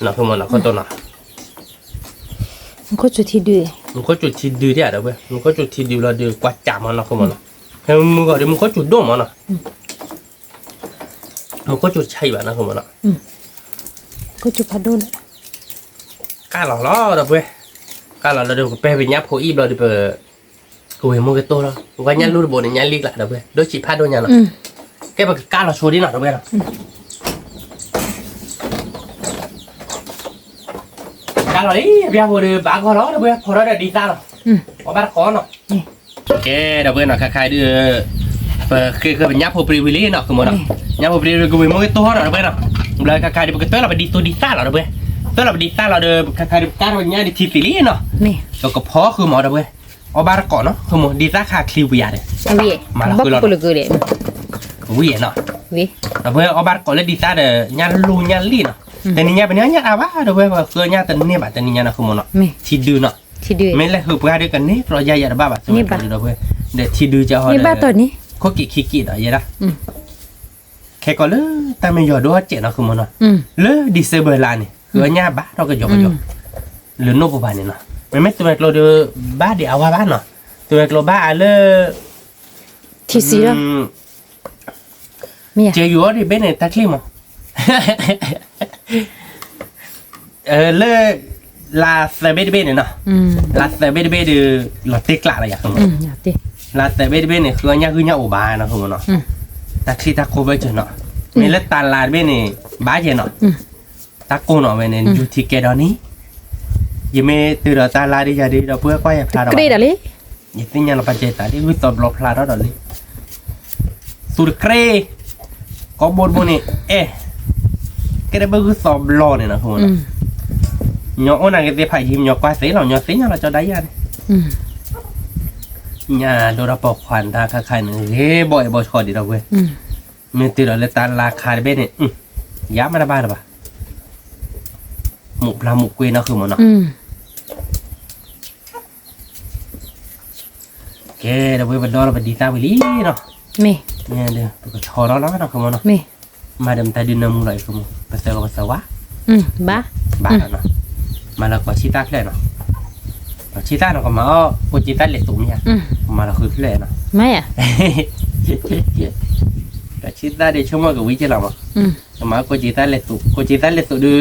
น้องคือมันเนาะเขาตัวเนาะมันก็จุดที่ดื้อมันก็จุดที่ดื้อที่อะไรเว้ยมันก็จุดที่ดื้อแล้วดื้อกว่าจ่ามันเนาะคือมันเนาะให้มึงก็เดี๋ยวมึงก็จุดโดมมันเนาะมันก็จุดใช่แบบนั้นคือมันเนาะก็จุดพัดดุลกล้าหล่อล้อเราเว้ยกล้าหล่อเราเดี๋ยวไปเป็นยับโพอีบเราเดี๋ยวไปกูเห็นมึงก็โตแล้วกูก็ยันรู้ระบบเนี่ยยันลีกละเราเว้ยโดยจีพาโดนยันเนาะแกแบบกล้าหล่อโชว์ดิหน่อยเราเว้ยเนาะกล้าหล่อดิเบียร์พอดีบ้าก็ล้อเราเว้ยพอเราได้ดีตาเนาะพอบ้านคอเนาะแกเราเว้ยเนาะคล้ายๆเดือคือเป็นยับโพปรีวิลี่เนาะคือมันเนาะยับโพปรีกูเห็นมึงก็โตเนาะเราเว้ยเนาะเลยคล้ายๆเดี๋ยวไปเตอร์เราไปดีตัวดีตาเราเว้ยตัวเราไปดีตาเราเดินคล้ายๆการวันนี้ดีทีสิลี่เนาะแล้วก็พอคือหมอเราเว้ยเอาบาร์ก่อนเนาะคือหมอดีตาคาคลิวอย่างเนี่ยมาแล้วคือเราวิ่งเนาะวิ่งเราเว้ยเอาบาร์ก่อนแล้วดีตาเดินยันลูยันลี่เนาะแต่นี่ยันเป็นยันอาว่าเราเว้ยว่าคือยันแต่เนี่ยแบบแต่นี่ยันนะคือหมอเนาะทีดูเนาะทีดูไม่เลยคือพวกเดียวกันนี่เราใหญ่ๆบ้าแบบนี่บ้าเราเว้ยเดี๋ยวทีดูจะเอานี่บ้าตัวนี้เขาขี้เนาะยันนะแค่ก็เลยแต่ไม่ยอดด้วยเจ๋งนะคือหมอเนาะเลยดิเซเบอร์ลานี่คือเนี่ยบ้าเราก็ยอมหรือโนบุบานเนาะไม่ตัวเราเดือบ้าเดี๋ยวเอาว่าบ้านเนาะตัวเราบ้าเลยที่สี่แล้วเจออยู่ที่เป็นในตะคลิมเลยลาเซเบดเบนเนาะลาเซเบดเบดหลอดติ๊กละอะไรอย่างเงี้ยลาเซเบดเบนเนี่ยคือเนี่ยอุบาเนาะคือเนาะตะคลิตะโคเวจเนาะมีเล็ดตาลาเบนเนี่ยบ้าเจเนาะตะโกเนาะเบนเนี่ยอยู่ที่แกดอนี่ยังไม่ตื่นตาลาดีjadiเราเพื่อก้อยพลาด kri dah le intinya lo pancet tadi gue top lo pala dah le sur kre kobon boni kira bagus top lo ni nak semua nyok orang kita payah nyok kuasa lo nyok sih nyok coba daya ni nya do rapor kwan dah kakak ni boy boy kau di dah gue mesti dah letak lakar be ni ya mana bah dah muk lah muk gue nak semua nakแกเราไปบันดอเราไปดีตาไปลีเนาะเนี่ยเดี๋ยวก็ชอแล้วเนาะคือมันเนาะมาเดิมตาดินน้ำมันไหลคือมันภาษาภาษาบ้าเนาะมาแล้วก็ชิตาเลยเนาะชิตาเนาะก็มาโปจิตาเล็กตุ้มเนี่ยมาแล้วคือเลยเนาะไม่อ่ะก็ชิตาเดี๋ยวช่วงมันก็วิ่งเราอ่ะมาโปจิตาเล็กตุ้ดู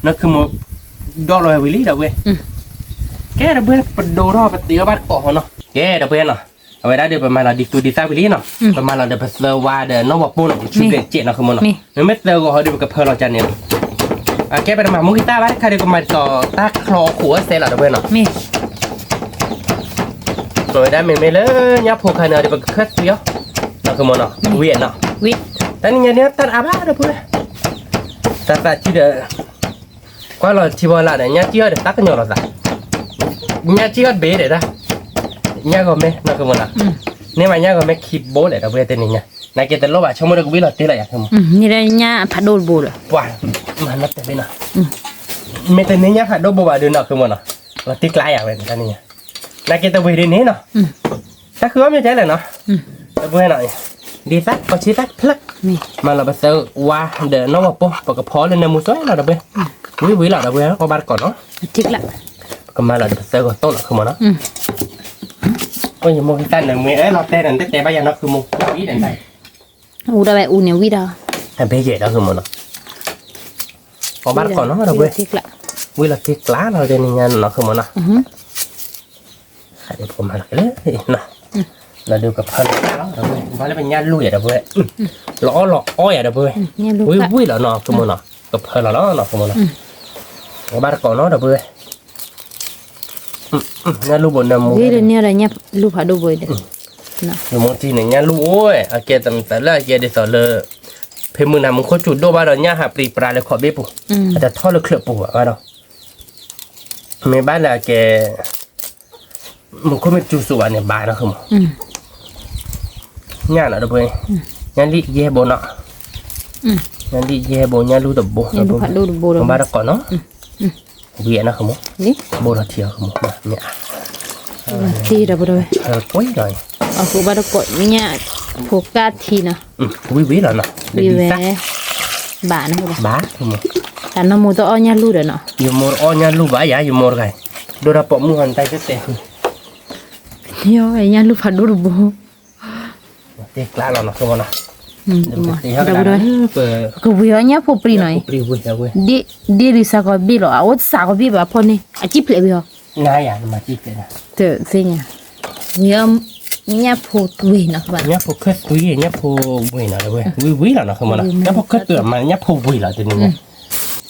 นั่นคือมันดอลลาร์วิลีเราเว้ยแกเราเบื่อปโดรอปเตียวบ้านเกาะเนาะแกเราเบื่อเนาะเอาไว้ได้เดี๋ยวประมาณเราดิตูดิซาวิลีเนาะประมาณเราเดี๋ยวไปเซอร์ว่าเดี๋ยวนอกปูนชุดเด็กเจ็ดเนาะคือมันเนาะไม่เซอร์ก็เขาเดี๋ยวกับเพลเราจันเนี่ยแกไปมามุกิต้าบ้านใครเดี๋ยวก็มาต่อตาคลอขัวเซลเราเบื่อเนาะเอาไว้ได้ไม่เลยยับพวกใครเนาะเดี๋ยวไปเคลื่อนเดียวเนาะคือมันเนาะเวียนเนาะแต่นี่เนี่ยตัดอาบ้าเดี๋ยวเพื่อตัดที่เดี๋ยวก็เราที่ว่าละเนี่ยเจี๊ยบเดี๋ยวตัดกันอยู่เราสักเนี่ยเจี๊ยบเบ้เดี๋ยวนะเนี่ยก็ไม่น่าคือมันละเนี่ยมันเนี่ยก็ไม่คิดโบ้เลยเราเพื่อเต้นนี่ไงนายเกตโลบะชั่วโมงเดียวก็วิ่งหลอดเต้นอะไรอย่างเงี้ยนี่ได้เนี่ยผัดโดนบูเลยว้ามันนับแต่ไม่น่ะไม่แต่เนี่ยผัดโดนบูบะเดินหนักคือมันเนาะเราติ๊กไล่อย่างเลยตอนนี้นายเกตวิ่งเดินนี้เนาะถ้าคือว่าไม่ใช่เลยเนาะเราเพื่อหน่อยดีสักก็ชี้สักพลักมาเราไปเซอร์ว่าเดี๋ยวน้องบอกปุ๊บปกพอเลยในมือซ้ายเราเดี๋ยวไปวิ่งเราเดี๋ยวไปเอาบาร์ก่อนเนาะติ๊กละก็มาเราเดี๋ยวเซอร์ก็โต้หลักคือมันเนาะก็ยังมองกันหนึ่งเมื่อเราเต้นนั่นเต้นไปยังนักคือมุกวิ่งเดินไปได้แบบเนี่ยวิ่งได้แต่เบย์เจ๋อคือมันเนาะเอาบาร์ก่อนเนาะเราไปติ๊กละวิ่งเราติ๊กล้าเราเดินยังไงเนาะคือมันเนาะเดี๋ยวผมมาเลยเนาะเราดูกับเพื่อนแล้วเราเว้ยว่าแล้วเป็นญาติลุยอะเราเว้ยล้ออ้อยอะเราเว้ยวิ่งแล้วเนาะคือมันเนาะกับเพื่อนเราเนาะคือมันเนาะเอาบาร์ก่อนเนาะเราเว้ยเนี่ยลูกบนน้ำมูวิ่งเนี่ยอะไรเนี่ยลูกผัดดูบ่อยเด้อนะลูกบางทีเนี่ยลูกโอ้ยอาเกตันแต่ละอาเกเดสเลยเพมือหนามึงโคจุดโดบ้านเราเนี่ยหาปลีปลาเลยขอเบี้ยปุ๊อาจจะทอดเลยเคลือบปุ๊ว่าเราไม่บ้านเราแกมึงก็ไม่จูสุวรรณเนี่ยบ้านนะคือมั้งเนี่ยนะเราเว้ยเนี่ยลิเย่บนเนาะ นั่นดิเย่โบญาลูดับโบ เนี่ยลูกผัดดูดูโบด มาดก่อนเนาะเวียนะขโม นี่ โบราเทียขโมเนี่ย ตีดับโบดเลย ก้อยหน่อย เอาคือบัดกดเนี่ยโฟกัสทีนะ วิแล้วเนาะ วีแวบานะคือ บ้าขโม แต่น้ำมูตัวอ้อเนี่ยรู้เด้อเนาะ อยู่มออ้อญาลูบ้ายาอยู่มอไงโดราปมือหันใจเตะ โย่ไอ้เนี่ยลูกผัดดูดูโบ เตะกล้าเราเนาะขโมเนาะ ดับโบดเลยก็วีเนี่ยพอปรีหน่อย ปรีวุ้ยเอาเว้ย ดีริสก็บีหรอเอาสาก็บีแบบพอนี่อาจิเพลวีเหรอน ายอ่ะมาจีบเลยนะ เตอเสียวีเนี่ยพอวีนะบ้าน เนี่ยพวกเคสวิเนี่ยพวกวินะเว้ยวิแล้วเนาะขโมนะเนี่ยพวกเคสตัวมันเนี่ยพวกวิแล้วตัวนี้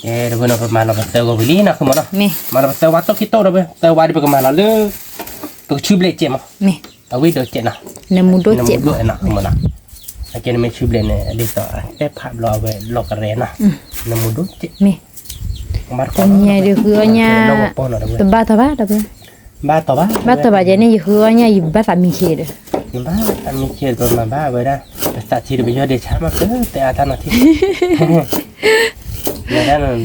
เดี๋ยวเราประมาณเราเตะกับวิลีนะขโมนะ มี มาเราเตะวัดต้องคิดโตเราเว้ยเตะวัดไปประมาณเราเลือกตัวชื่อเบลเจมั้ง มี เอาวิดีโอเจนะ น้ำมูตัว น้ำ เจ็บ ด้วยนะขโมนะอาจารย์ไม่ชื่อเบลเนี่ยดิสต์แต่ภาพเราเว้ยหลอกอะไรนะน้ำมูด้วยเจ มี มา ตัวเนี่ยเดี๋ยวคือเนี่ย เราป้อนเราเว้ย ตัวบ้าตัวบ้าดับเบิ้ล บ้าต่อบ้า บ้าตัวบ้าเจนี่คือเนี่ยอยู่บ้าสามีเคเด้อ บ้าอันนี้เขียนตัวมาบ้าไว้ได้แต่สัตว์ที่ไปเยอะเดชามาเกินแต่อาจารย์ที่ไม่ได้นั่น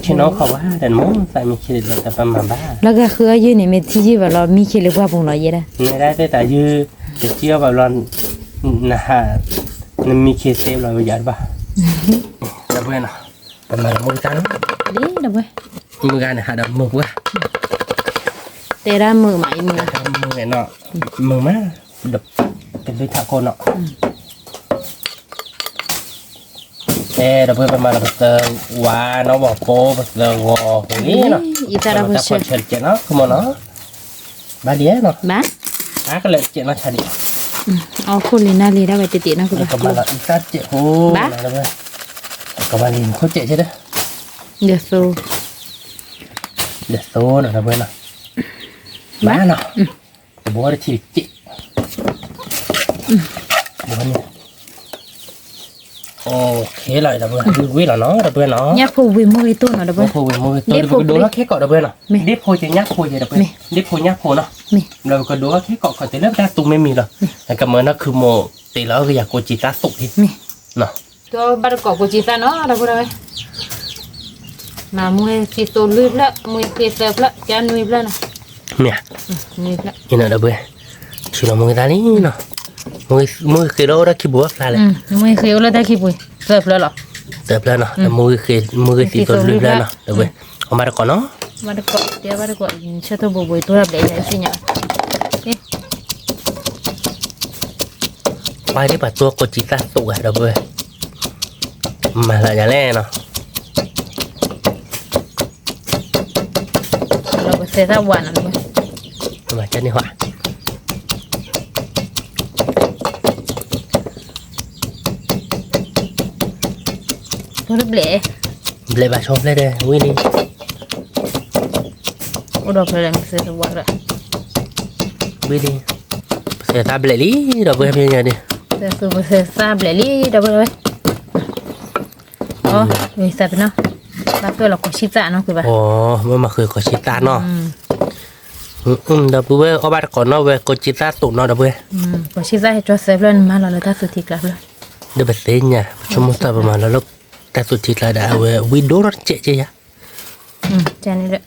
ชิโนเขาว่าแต่มองใส่มีเขียนแต่ประมาณบ้า แล้วก็คือยืนในเมที่ที่ว่าเรามีเคเลยว่าพงเราเยอะได้ ไม่ได้แต่ยืดจะเชี่ยวแบบร้อนนะฮะนั่นมีเคสเซฟเราไปยัดบ้าดับเบิ้ลนะประมาณมือกัน ดีดับเบิ้ล มือกันนะฮะดับมือวะ เตะได้มือใหม่มือ มือเนาะมือมาดับเป็นด้วยถักคนเนาะดับเบิ้ลประมาณเราเจอว่าน้องบอกโป้เจอวออย่างนี้เนาะ อีตาเราเชื่อ เชิญเนาะคือมันเนาะบาเลียเนาะ บ้า ก็เลยเจนาชาดิ เอาคนลีน่าลีได้ไปติดนะคุณ ก็มาละอีกสักเจโอ้แล้วเว้ยก็มาลีนเขาเจใช่ไหม เดี๋ยวสู้ เดี๋ยวโซ่เนาะนะเว้ยเนาะบ้าเนาะบัวที่เจบัวเนี่ยโอเคเลยนะเว้ยวิ่งแล้วเนาะนะเว้ยเนาะ เนี่ยพอวิมวยตัวเนาะดับเบิ้ล โอ้โหตัวดูแล้วแค่เกาะนะเว้ยเนาะดิโพจะยักโพจะนะเว้ยดิโพยักโพเนาะ มี เราก็ดูว่าแค่เกาะเขาจะเริ่มได้ตุ้งไม่มีหรอกแต่ก็เหมือนนั่นคือโมตีแล้วก็อยากโกจิตาสุกที่ มี เนาะ ตัวบัดกอกกูจีตาเนาะดับเบิ้ลมามือสิตัวลืดละมือเกลียดละแกนุยละนะ เนี่ย นุยละ นี่นะเว้ยชิลมือตานี่เนาะมือคือเราได้คิดบัวฟลาเลย มือเขียวแล้วได้ขี้ปุยเสิร์ฟแล้วหรอ เติบแล้วเนาะมือตีตัวลึกแล้วเนาะเว้ยเอามาก่อนเนาะ บัดกอกเดี๋ยวบัดกอกเชื่อตัวบุยตัวแบบไหนสิเนี่ย ไปที่ปัดตัวโกจิตาสุกอะเว้ยมาละอย่างแรกเนาะ เราก็เสียท่าวันอะไร มาจะนี่หว่า ตัวเบล เลยบาชมเลยเด้อวินี่ อุดมเพลิงเสียท่าวันละ วินี่เสียตาเบลลี่เราเว้ยเป็นยังไงดิ เสียตัวเสียซาเบลลี่ดับเบิ้ลเลยอ๋อมีสัตว์เนาะมาตัวเราก็ชิตะเนาะคือป่ะ โอ้มันมาคือโกจิตาเนาะดับเว้ยเอามาก่อนเนาะเว้ยโกจิตาสุกเนาะดับเว้ย ก็ชิตะให้ตัวเซฟเลยมาเราถ้าสุดที่กลับเลย เดี๋ยวไปเซ็นเนี่ยชั่วโมงต่อประมาณแล้วแต่สุดที่เราได้เว้ยวิดีโอรถเจ๊ยะ จานนี้แหละ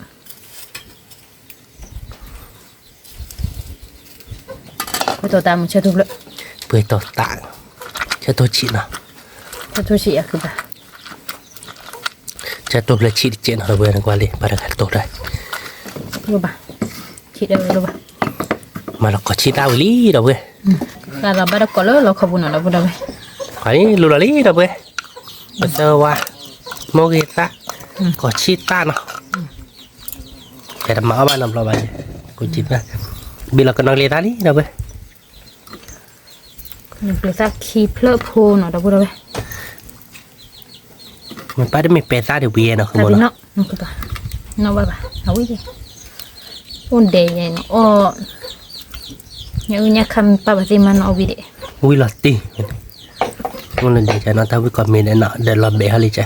ไปตัวตามมันเชื่อทุกเลย เพื่อต่อต่างเชื่อตัวชีเนาะ เชื่อทุกสิ่งคือป่ะ เชื่อตัวเลยชีเจนเราเว้ยนักว่าเลยบาร์กันตัวได้ รู้ป่ะคิดได้รู้ป่ะ มาเราก็ชีดาวลี่เราเว้ย เราบัดกอกเลยเราขบุนเราบุได้ไหม อันนี้ลูลาลี่เราเว้ยมาเจอว่าโมกิตาก็ชีตาเนาะแต่ทำมาเอาบ้านเราไปกูจิตนะบิลก็นักเรียนนี่เราเว้ย ยังเป็นสักคีเพลโพเนาะเราบุได้ไหม มันไปได้ไม่เป็นซาเดี๋ยวเวียเนาะคือ แต่ มัน พี่เนาะนั่นคือป่ะเนาะป่ะเอาไว้ดิอุ่นเดย์เนี่ยอ๋อเนี่ยคำป่ะแบบที่มันเอาวิดี วิลติมันเลยใจนะถ้าวิก่อนมีเนี่ยเนาะเดี๋ยวเราเบะให้เลยใจ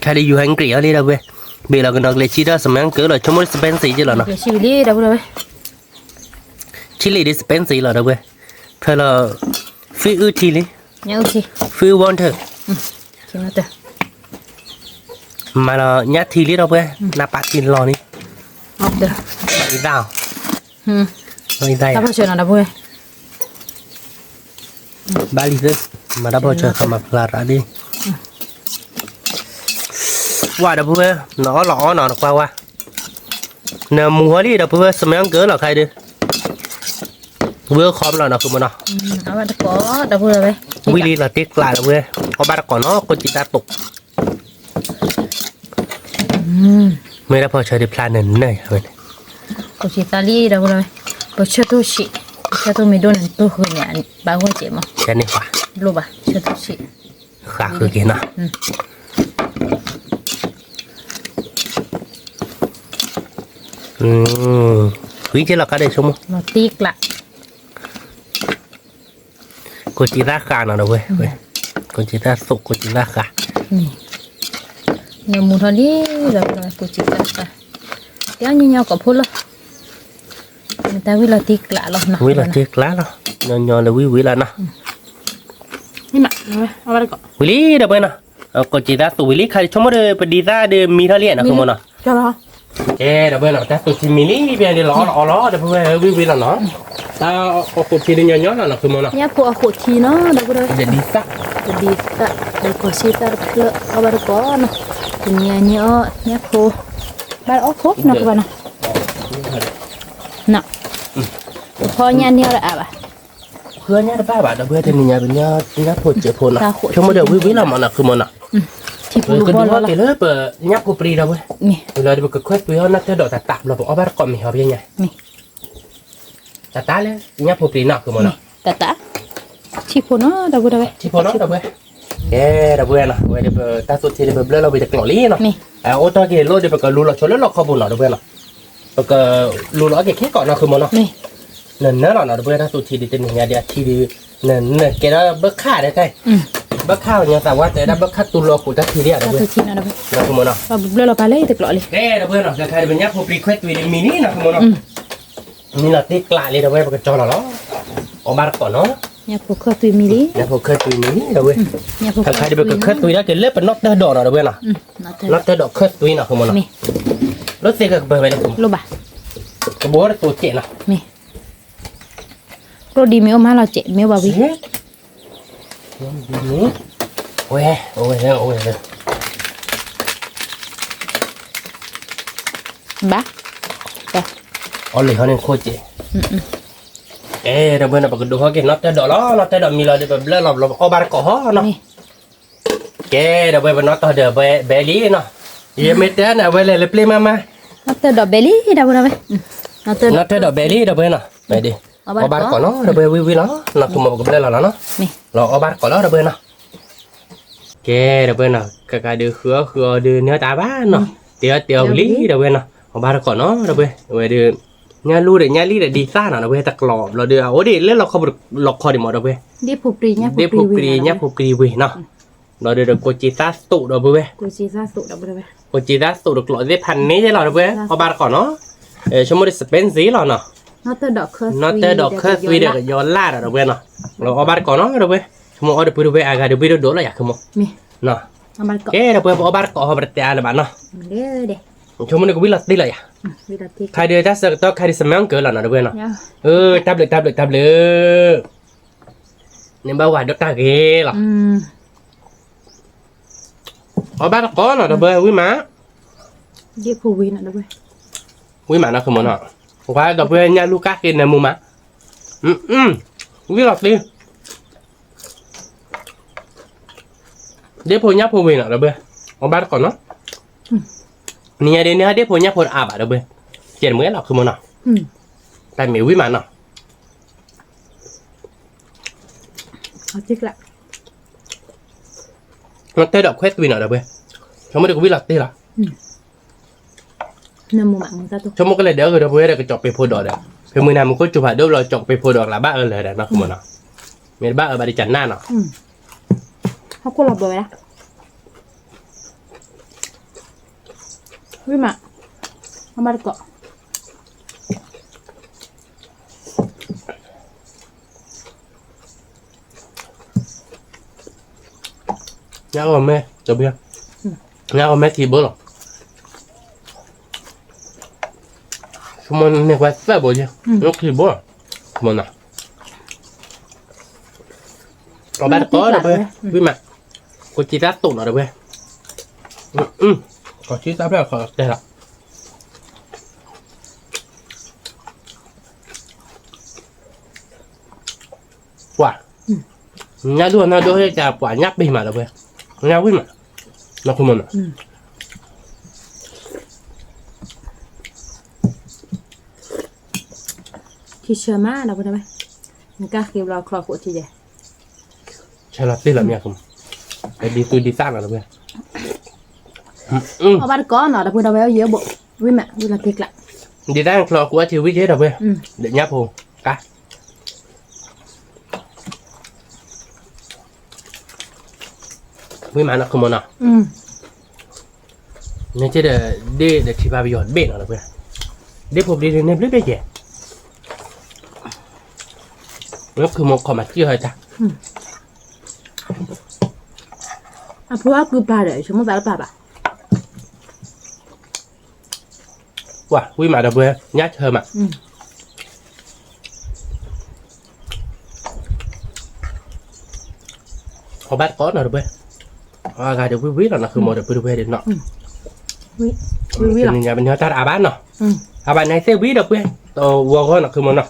แค่ได้อยู่อังกฤษอะไรเราเว้ยเบะเราก็นักเรียนชีดาสมัยอังกฤษเราชั่วโมงสเปนสีจีเราเนาะ เดี๋ยวชีวิตเราบุได้ไหม ชิลีดิสเปนสีเราเว้ยเธอเราฟิวชิลี เนี่ยโอเค ฟิววอนเธอ คิดว่าเถอะ mà là nhát thì lý đâu bê là bạn tin lò đi học được đi vào ừ rồi đây tao phải chơi nào đâu vui ba lít nữa mà đã bao giờ không mặc là ra đi qua đâu bê nó lỏ nó qua nè mua đi đâu bê xem mấy cỡ là khai đi bữa khom là nó không nó nó bắt có đâu vui rồi Willy là tiếc lại đâu bê có ba có nó con chị ta tục mới đã bao giờ đi plan này rồi cô chị ta đi đâu rồi cô chưa tôi chị chưa tôi mới đôn tôi hơi nhả bao nhiêu chị mà cái này quả luôn bà chưa tôi chị khác rồi kia nào quý chứ là cái đây xong nó tiếc lại cô chị ra cả nào đâu vậy cô chị ra sụp cô chị ra cả nhiều mùi thôi đi rồi cô chị ta cả kéo như nhau cả phút luôn người ta quý là tiếc lạ luôn quý là tiếc lá đó nhỏ là quý là nó nhưng màเอาไปก่อน quý đâu vậy nào cô chị ra sụp quý khai cho mới đi ra đi mi thà liền nào không nào cho nó đâu vậy nào ta sụp thì mi đi bây giờ ló đâu vậy quý là nó ta cô chị đi nhỏ là không nào nhá phụ phụ chi nó đâu có đâu jadi tak jadi tak để có xí ta đượcเอาไปก่อนถึงnhá nhá phụ ba ốc khúc nào các bạn nàoพอnhá nhá là à bàเพื่อนเนี่ยป้าบ้าเพื่อนที่นี่เป็นเนี่ยพูดเจ็บพูดนะช่วงเมื่อวิเรามันคือมันนะ ที่พูด ก็ บ่ ดู แล้ว ว่าเดี๋ยวเปิดเนี่ยพูดปรีเราเว้ย นี่ เราจะไปคุยไปเอานักเตะดอกตับเราบอกเอาบ้านก่อนมีเขาเป็นไง นี่ แต่ตาเลยเนี่ยพูดปรีนักคือมันนะ แต่ตาที่พูดเนาะเราบ่ได้ ที่พอเนาะเราเว้ยเราเว้ยนะเว้ยเดี๋ยวตาสุดที่เดี๋ยวเราไปจะกล่อลี่เนาะโอ้ตอนกี่โลเดี๋ยวไปก็รู้เราชนแล้วเราขบุญเนาะเราเว้ยเนาะไปก็รู้เราแค่ก่อนนะคือมันเนาะ นี่ นั่นเนาะเราเว้ยตาสุดที่เดี๋ยวเนี่ยเดี๋ยวที่นั่นแกเราเบิกค่าได้ใช่เบิกค่าเนี่ยแต่ว่าแต่ได้เบิกค่าตุลกูจะทีเดียว เรา เว้ย คือที่นั่นเรา เราคือมันเนาะ เราไปเลยตึกหล่อเลย เราเว้ยเนาะจะใครเป็นเนี่ยพอปีเควสวีมินี่นะคือมันเนาะนี่เราตีกลายเลยเราเว้ยไปก็จอเราเนาะเอาบ้านก่อนเนาะ เนี่ยพวกเคยตุยมีดิ เนี่ยพอเคยวีมินี่เราเว้ย เนี่ยพวก ถ้าใครจะไปเคยวีแล้วก็เลิกเป็นน็อตเตอร์ดอกเราเว้ยเนาะน็อตเตอร์ดอกเคยวีเนาะคือมันเนาะ นี่ รถเสียก็ไปเลย รูบ่ะ กระโบนตัวเจ๋งเนาะ นี่ก็ดีมั้ยมาเราเจ็บมั้ยบ่าววิ โอ้ยเลย บ้าไป อ๋อเลยเขาเนี่ยโคตรเจ๋เราเว้ยเนาะปกติดูเขาเก่งน็อตเตอร์ดอกล้อน็อตเตอร์ดอกมีเราเดี๋ยวแบบเลิกเราเอาบ้านก่อนเนาะ นี่ เราเว้ยเป็นน็อตเตอร์เดี๋ยวเบลลี่เนาะยังไม่เต้นเอาไว้เลยเปลี่ยนมา nó từ đỏ belly đâu có đâu nó từ น็อตเตอร์ดอกเบลลี่เราเว้ยเนาะไปดิเอาบ้านก่อนเนาะเราเว้ยวิเนาะเราคุมมากับเล่นเราเนาะ นี่ เราเอาบ้านก่อนแล้วเราเว้ยเนาะเราเว้ยเนาะกะดือดือเนื้อตาบ้านเนาะเตี๋ยวลี่เราเว้ยเนาะเอาบ้านก่อนเนาะเราเว้ยดือเนี่ยรู้เดี๋ยวเนี่ยลี่เดี๋ยวดีซ่าเนาะเราเว้ยตะกรอบเราเดี๋ยวโอ้ดิเล่นเราเขาหลอกคอดิหมดเราเว้ย đi phục trì nhá เดี๋ยวผูกกรีเนี่ยผูกกรีเว้ยเนาะเราเดี๋ยวโกจิตาสตุเราเว้ย cô chỉ ra tụ đâu đâu โกจิตาสตุเรากลัวได้พันนี้ใช่หรอเว้ยเอาบ้านก่อนเนาะชั่วโมงสเปนซีหรอเนาะ nó từ đỏ khơi น็อตเตอร์ดอกเคอร์สวีเดอร์ย้อนล่าเราเว้ยเนาะเราเอาบ้านก่อนเนาะเราเว้ยชั่วโมงเอาเดี๋ยวไปดูเว้ยอากาศเดี๋ยวไปดูเราอยากขโมย นี่ เนาะ เอามาก่อน เราเว้ยเอาบ้านก่อนเอาไปเตะอะไรบ้านเนาะ เด้อเด้ ชั่วโมงนี้ก็วิ่งลัดตีเลยอ่ะ วิธีที่ ใครเดือดจะเสกต้องใครที่สมัยเกิดหรอเนาะเราเว้ยเนาะ เนี่ย ทับเลยเนี่ยบ้าว่าดอกตาเกหรอเอาบ้านก่อนเนาะเราเว้ยวิ่งมา đi phục vi nữa đâu vậy วิ่งมาเนาะคือมันเนาะว่าเราเว้ยเนี่ยลูกค้ากินเนี่ยมึงมาวิ่งหลอกดิเดี๋ยวพวกเนี่ยพวกวิ่งเนาะเราเว้ยเอาบ้านก่อนเนาะเนี่ยเดี๋ยวเนี่ยเดี๋ยวพวกเนี่ยพวกอาบอ่ะเราเว้ยเขียนมือหรอกคือมันเนาะแต่ไม่วิ่งมาเนาะ เอาจิ๊กละ nó tới đọc quét vì nào đâu bây không mới được biết là tí là เนื้อหมูหมักมันจะตุก trong một cái này đỡ rồi đâu bây giờ cái chọc về phô đỏ đấy thì mười nào mình có chụp hạt đâu rồi chọc về phô đỏ là bác ơi lời đấy nó không muốn nào mình bác ở bà đi chắn na nào เขาก็หลับเลยนะวิมาเอามาดีกว่า nhá rồi mẹ chụp chưa Nga o meti bolo. Cuma ni kuasa boleh. Nak kibo. Mana? Obat có rồi bê. Vì mà có chỉ rát tụng rồi bê. Có chỉ rát là có đây là. Quả. Nhà đua nó đua hết cả quả nháp bì mà rồi bê. Nhà quý mà. Nó không muốn à? Thì chờ má đâu có đâu mình cá kêu lo kho của chị vậy Chả là tên là mẹ không? Để đi tôi đi sang rồi bê. ởบ้านcó nó đâu có đâu béo dễ bộ với mẹ với là thiệt lạ Đi ra lò của chị với chế rồi bê. Để nháp hồ. Cá. Với mà nó không muốn à? Nên chứ để chị bà bị giọt bể nó bê. Để phục đi nên biết bê kìa. Nó cứ một con mặt chưa hơi ta. à phú áp cứ ba đấy chúng nó ra ba Wow, quý mà đâu bê. Nhát hơn mà. Có bát có nào đâu bê. Gà được quý là nó cứ một được bê đến nọ. quý là Nhà bên nhau ta đã bán nọ. Bạn này sẽ quý được bê. Tôi vừa có nó cứ một nọ.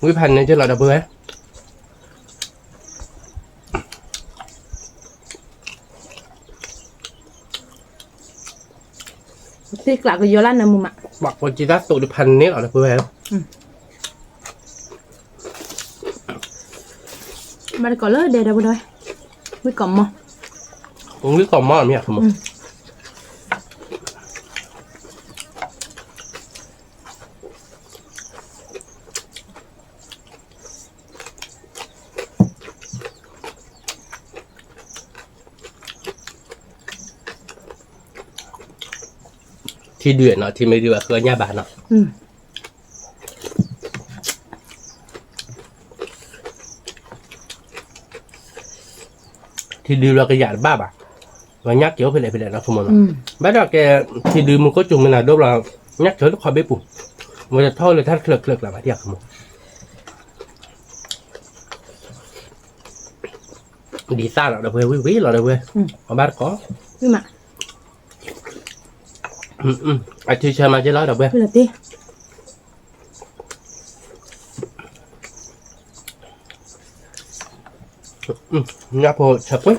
Quý phần này chứ là đâu bê. thiệt lạ cái gió lan nè mù mà Bọc con chỉ rát tụ được phần nét ở đâu bê. mà có lớn để đâu có đâu với cổng mà Không biết còn món gì không? Thì đuổi nó thì mới được ở nhà bà nó. Thì đưa là cái dạng ba bà và nhắc kiểu phải lại nó không muốn bắt đầu cái thì đưa một có chung này là đâu là nhắc kiểu nó khỏi bếp bụng mà là thôi là thắt lực là phải đẹp không đi xa là đâu về quý là đâu về mà bác có với mà ai chơi chơi mà chơi nói đâu về với là tí nhắc hồ chập quá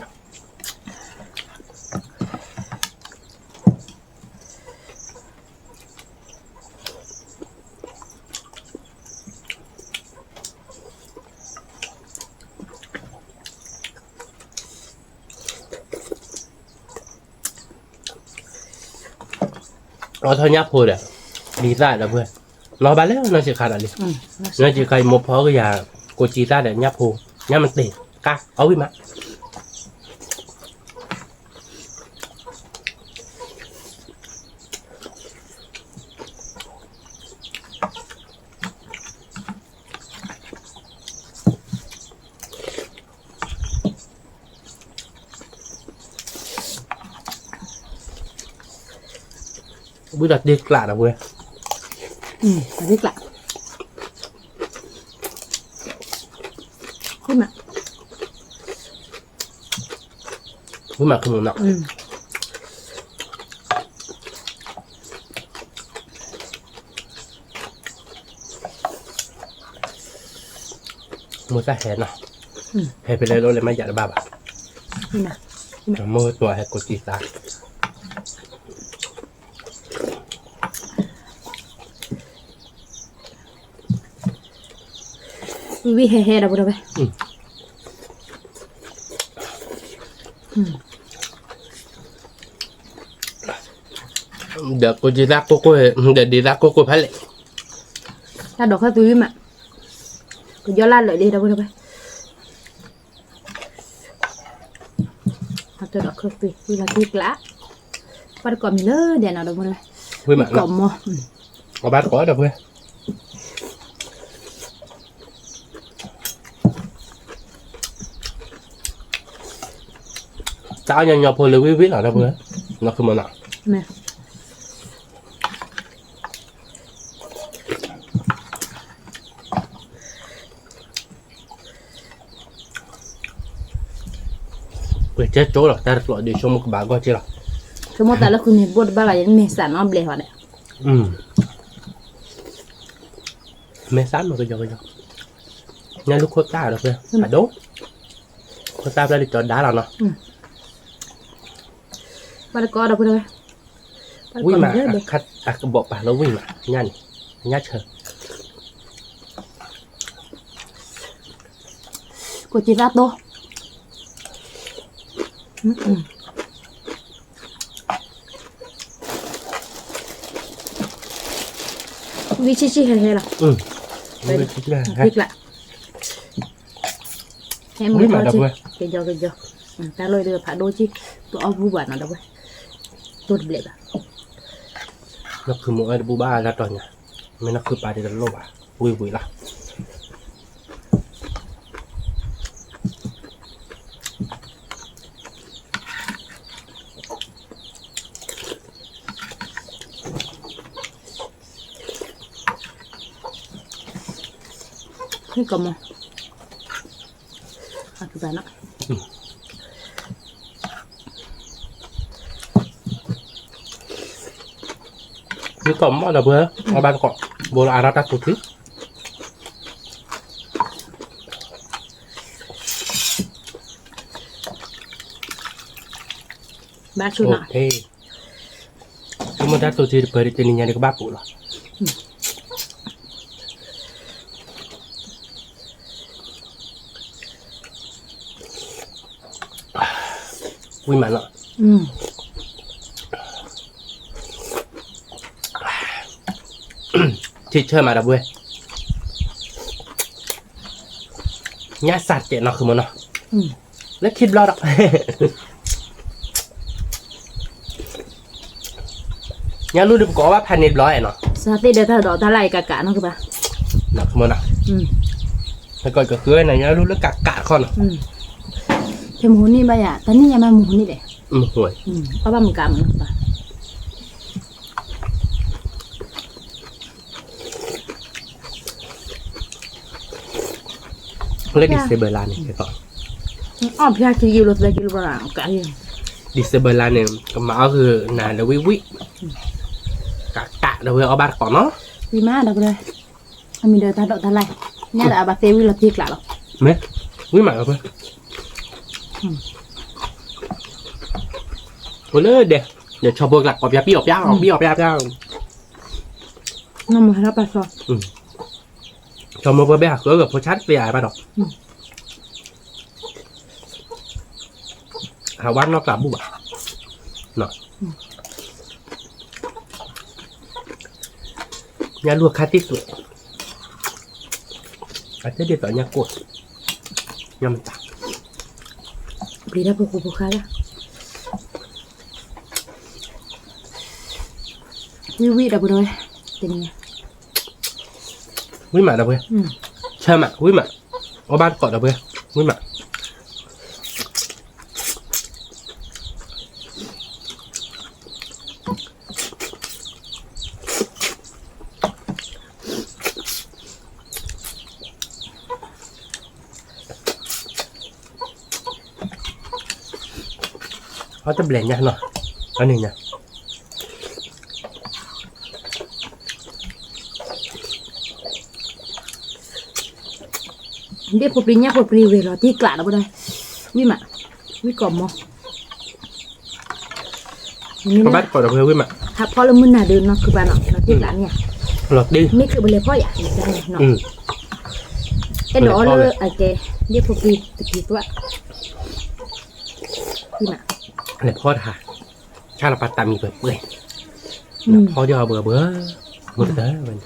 nó thôi nhắc hồ đấy đi ra là vừa nó bán lấy nó chỉ khai là đi nó chỉ khai một phó cái nhà cô chỉ ra để nhắc hồ nhắc mình tiền cá ấu mà bữa đặt đi lạ đâu vừa thiệt lạ với mà không nọ mua ra hẹn nào hẹnไปเลยเลยไม่อยากได้บ้าบ่ะ với mà muaตัวให้กดจีตา vì hè hè đâu có đâu vậy được cô chỉ ra cô để đi ra cô phải lệ ta đọc cái túi mà cái gió lan lại đi đâu có đâu vậy tôi đọc cái túi vì là thiệt lạ bắt còn mình lớn để nào đâu có đâu với mà cổng mà có bát có được với tao nhà nhỏ phơi lưới viết ở đâu bữa nó không mà nào แม่ về chết chỗ rồi ta được loại để cho một bà coi chưa rồi สมมติแต่ละคืนนี่บดบาลายังมีสารน้ำเบลว่าได้ mẹ sẵn mà cái giờ nhà lúc khốt ta được chưa phải đốt khốt ta ra đi chọn đá là nó บาลก็ได้พุ่นเลย วิ่งมาคัดกระบอกปะแล้ววิ่งมาย่านย่าเชิญ กูจีราโตวิชิชิเฮล่ะ ไปคิดเลย พริกละให้มือเขาชิเกจอแต่เลยเดือผ่าโดชิตัวเอาผู้บาดน่ะเด้อเว้ยตัวเบลบ nó cứ mỗi bu ba ra toàn nhà mới nó cứ ba đi đánh lô à vui vui lắm cái cầm mà cái bàn đó cái cổng mà là bữa ở ban cọ bố là ra tắt một thứ bát chua nọ thế nhưng mà đã tôi chỉ bơi đi trên nhà đi có ba phụ rồi vui mà lợ chị chơi mà đã vui nhá sạt chạy nó không muốn nó rất khít lo đó nhá luôn được có bắp hành nếp lói nó sao thế để thằng đó ta lại cả nó cơ bà nó không muốn nó phải coi cái cưới này nhá luôn được cả con nó thêm hồn đi bây à tấn nhà mà hồn đi để rồi có ba một cảm nữa bà lấy disable này cái con phía kia kilo tới kilo bao nào cả gì disable này cái máuคือนานแล้ววิกะเดี๋ยวเอาบาดก่อนเนาะ vì má đâu đây mình đợi ta đợi ta lại nhá đã bà tiêu là thiệt lạ rồi mấy quý mà rồiโอ้เลยเดี๋ยวชอบเบิกหลักออกยาปี้ออกยาnó mà nó bà sọ ชอบมาเบิกแบบก็กับพอชัดไปอ่านมาดอกหาวันนอกกลับบุบเนาะnhà luộc khá tích rồi à thế điện thoại nhà cột nhà mình tặng vì đã bố khá đó quý đã bố đôi tình nha quý mà đâu vậy chơi mà quý mà ở ban cọt đâu vậy quý màเขาจะเบลนด์ยังหน่อยอันนี้เนี่ย biết một nhá một về rồi tí cả đâu đây quý mà quý còm mò เขาบัดก่อนเพื่อนวิ่งมา ถ้าพอเรามึนหนาเดินเนาะคือบ้านเนาะเราที่ร้านเนี่ย หลอกดิ ไม่คือเป็นเลยพ่ออยากจะได้เนาะไอ้ดอเลยไอ้แกเรียกพวกพี่ตะกี้ตัวพี่น่ะ อะไรพ่อถ่าชาลปัตตามีเปื่อยพ่อจะเอาเบื่อหมดแล้วมัน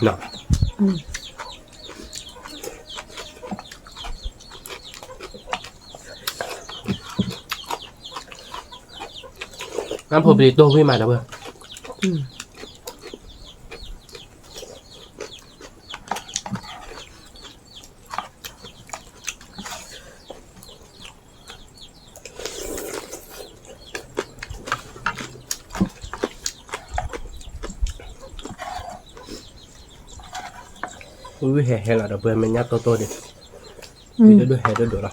เนาะน้ำผมดีตัววิ่งมาแล้วเบื่อ Ui hè là đập bên mình nhát to đi. Vì nó đôi hè đôi đổ rồi.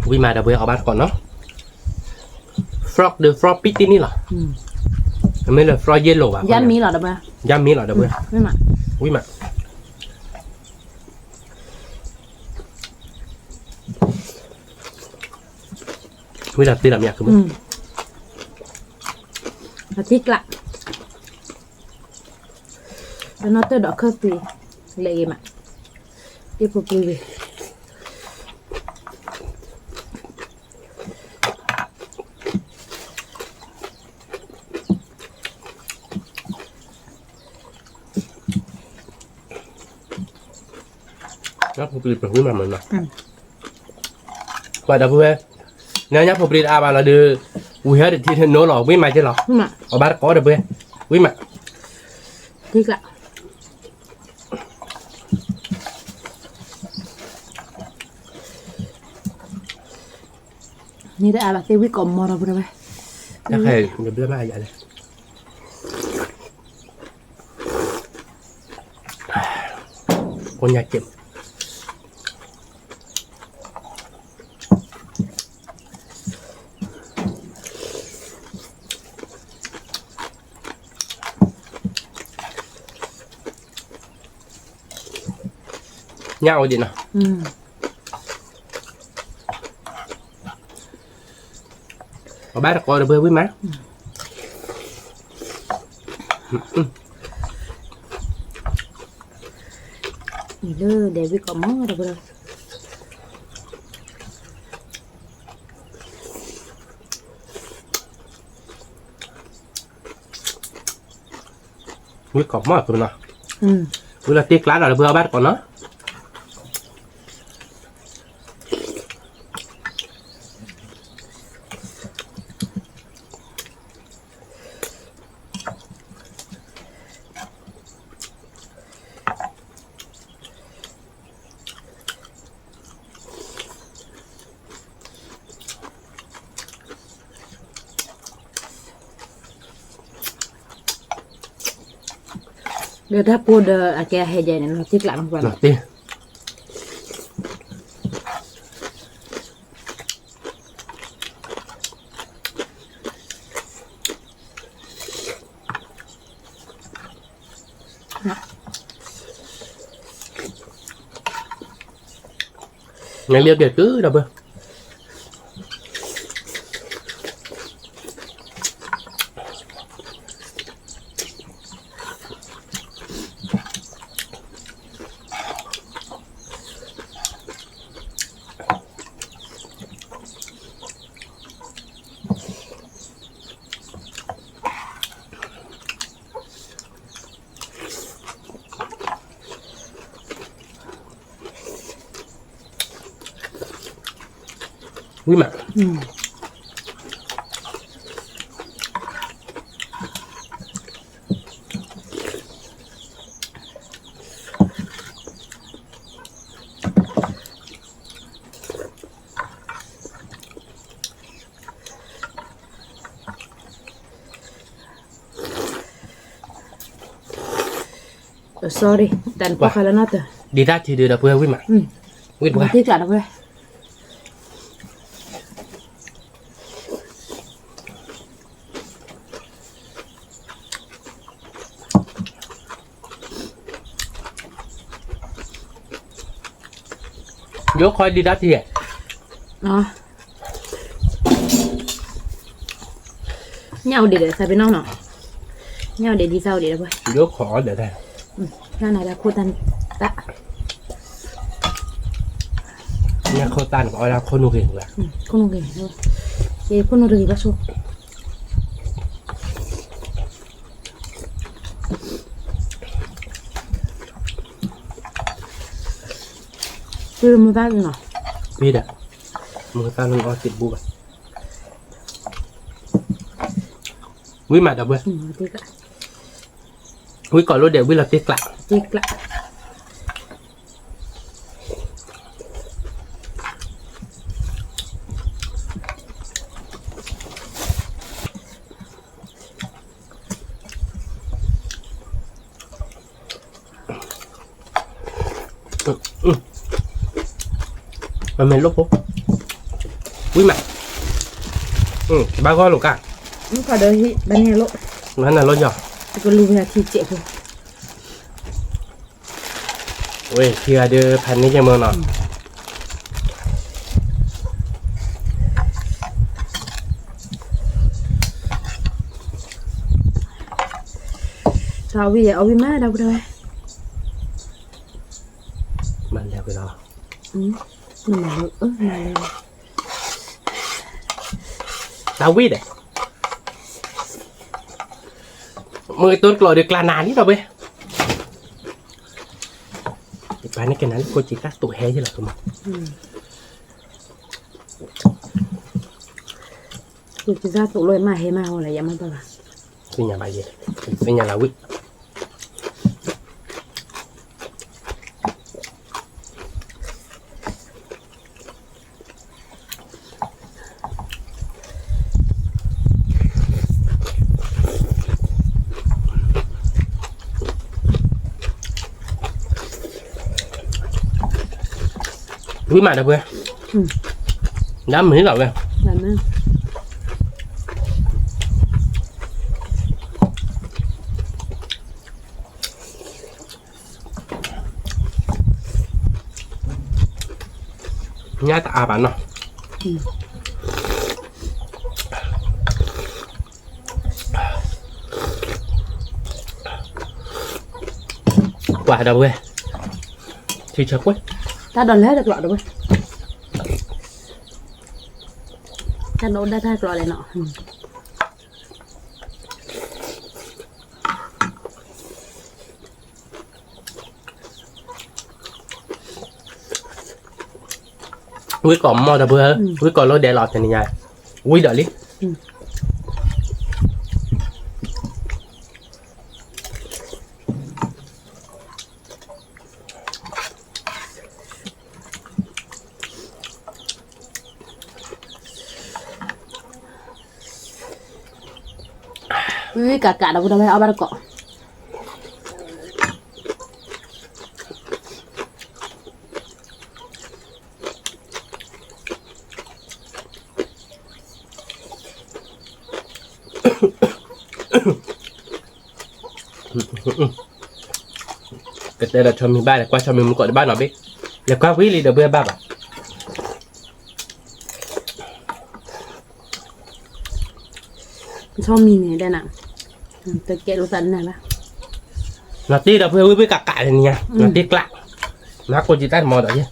Vì mà đập bên ở bát còn nó. Frog the frog pit ní là. Mới là frog yellow à. Giam mí là đập à? Giam mí là đập bên. Với mà. Vì mà. Vì là tí làm nhạc không biết. Nó thích lạ. Nó tới đỏ khớp gì lệ mà tiếp tục đi về nó phục vụ với mà mình mà và đặc biệt nếu nhắc phục vụ à bà là đưa vui hết thì nó lò với mày chứ lò ở bát có đặc biệt với mà thích lạนี่ได้อะไรเซวิกอมมอร์บเลย chắc hay được biết mai vậy này con nhà chim nhau gì nào ở bác coi được bơi với máนี่เด้อเดวิกอมมอร์บเลย Quý cọp mọt rồi nè Quý là tiếc lá rồi là vừa bát còn nóเดี๋ยวถ้าพูดอาแกให้ใหญ่เนี่ยเราทิกหลังก่อน Nè tiên นะ Ngày liệp đẹp cứ đâu bơ Quý mà sorry tanpa kalian nota Đi ra thì đưa đập bơ quý mà Quý bơทิกหลังเลย Vô khói đi ra thì ạ เนาะเนี่ยเอาเด็ดใส่ไปนอกเนาะเนี่ยเอาเด็ดดีเศร้าเด็ดเลย Vô khó để đây นั่นไหนละพูดตันตะ Nha khô tan của ai ra khô nụ hình rồi คุณลุงเก่งด้วยเจ้คุณลุงดีป่ะชูคือมือบ้านเนาะ Biết ạ Mưa ta lưng o thịt bù ạ Quý mà đập bơ ติ๊กละ Quý có lối đều quý là tiếc lạ ติ๊กละ มันเป็นลูกปุ๊บวิ่งมาบ้าก็ลูกอ่ะ มันก็เดินที่บ้านนี้ลูก นั่นน่ะรถหยอก ก็รู้เวลาที่เจ็บกู เว้ยเทียเดือพันนี้จะเมืองเนาะ เราวิ่งเอาวิ่งมาเราไป มันแล้วไปรอ มันมาเลยมาเลย ดาวิดมือต้นกลอเดือกลานานนี่เราเว้ยไปนี่กันนั้นโคจิก้าตัวแฮ่ใช่หรอคุณกูจะจะตุลอยมาเฮมาอะไรยังไม่ตัวละ เป็นอย่างไรเย่เป็นอย่างไรวิวิมาเด้อเพื่อนน้ำเหมือนเราเลย แบบนั้น ง่ายแต่อาบานเนาะกว่าเด้อเว้ยที่ชักเว้ย ta đòn hết được lọ rồi ta nấu đã thay lọ này nọ วิก่อนมอเตอร์เบอร์วิก่อนรถเดลล์จะนี่ไงวิเดี๋ยวลิวิกากาเราไม่เอาบาร์ก cái đây là cho mình ba là qua cho mình một gọi ba nó biết là qua quý đi được bữa ba bà cho mình này đây nè tôi kẹt lỗ tấn này ba nó tí được bữa với cả này nha nó tí lạ nó cô chỉ tay mò đó chứ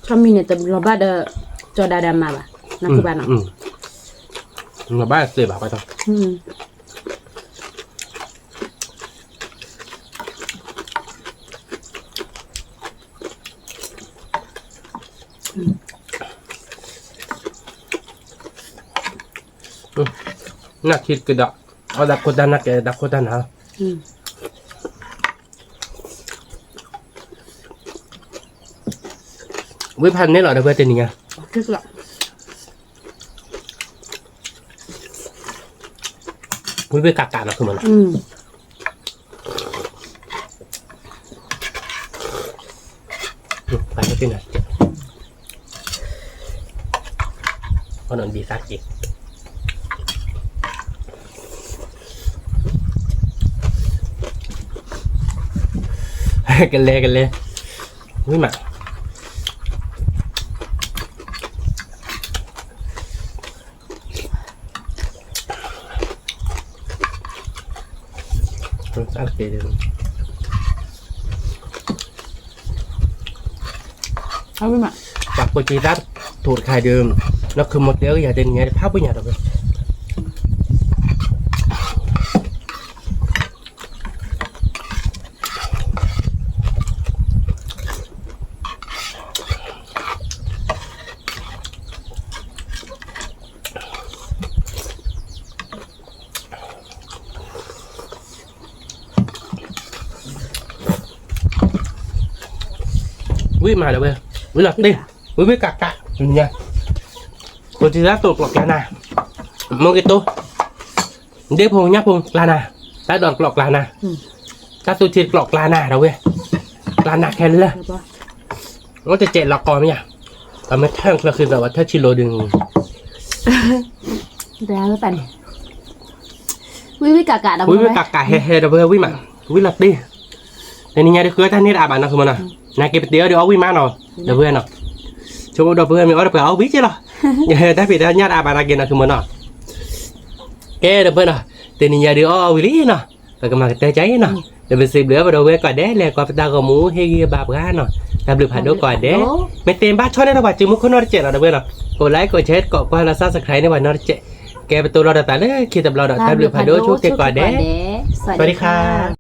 cho mình này tập lo ba đờ cho đà đà mà bà nó cứ bà nó nó ba là bảo phải không nè thịt cái đó ở đặc cô đan cái đặc cô đan hả vớiพันนี่เหรอเดี๋ยวไปตีนี่ไง tức là với cả cả nóคือมันไปไม่เป็นไรเพราะนั่นดีซักอีกกันเลยวิ่งมาซักเกลือ เอาไปมา จากโปรจีรัสถูกขายเดิมแล้วคือหมดแล้วอย่าเดินไงภาพไม่อยากเลยวิ่งมาเลยเว้ยวิ่งหลับดิวิ่งกะอย่างเงี้ยโปรจีรัสถูกหลอกแล้วนะมึงกี่ตัว เดี๋ยวพงยักพงลานาตาดอนกรอกลานาตาสุจิตกรอกลานาเราเว้ยลานาแค่นี้เลยมันจะเจ็ดหลอกกอไหมอ่ะแต่ไม่แท่งก็คือแบบว่าถ้าชิโลดึง แล้วก็เป็นวิกากาด วิกากาเฮเดเบอร์วิมาวิลัดดิแต่นี่ไงเดี๋ยวคือท่านนี่อาบานนะคือมันนะนายเก็บเดี๋ยวเอาวิมาเนาะเดี๋ยวเพื่อนเนาะช่วงเดี๋ยวเพื่อนมีอะไรเปล่าเอาวิจิหรอถ้าผิดแล้วญาติอาบานกินนะคือมันเนาะแกเดี๋ยวเพื่อนเนาะแต่นี่ไงเดี๋ยวเอาวิลีเนาะแต่ก็มาเตะใจเนาะเดี๋ยวไปสืบเหลือไปดูเว้ก่อนเด้เลยก่อนไปตากหมูเฮียบาบกันเนาะตามหรือผ่านดูก่อนเด้ไม่เต็มบ้านช่วยได้ระบาดจึงมุกคนนอร์เจ็ดเนาะเดี๋ยวเพื่อนเนาะกดไลค์กดแชร์กดกว้างและซับสไครต์ในวันนอร์เจ็ดแกเป็นตัวเราแต่เลยคิดแต่เราแต่ตามหรือผ่านดูช่วยเก็บก่อนเด้สวัสดีค่ะ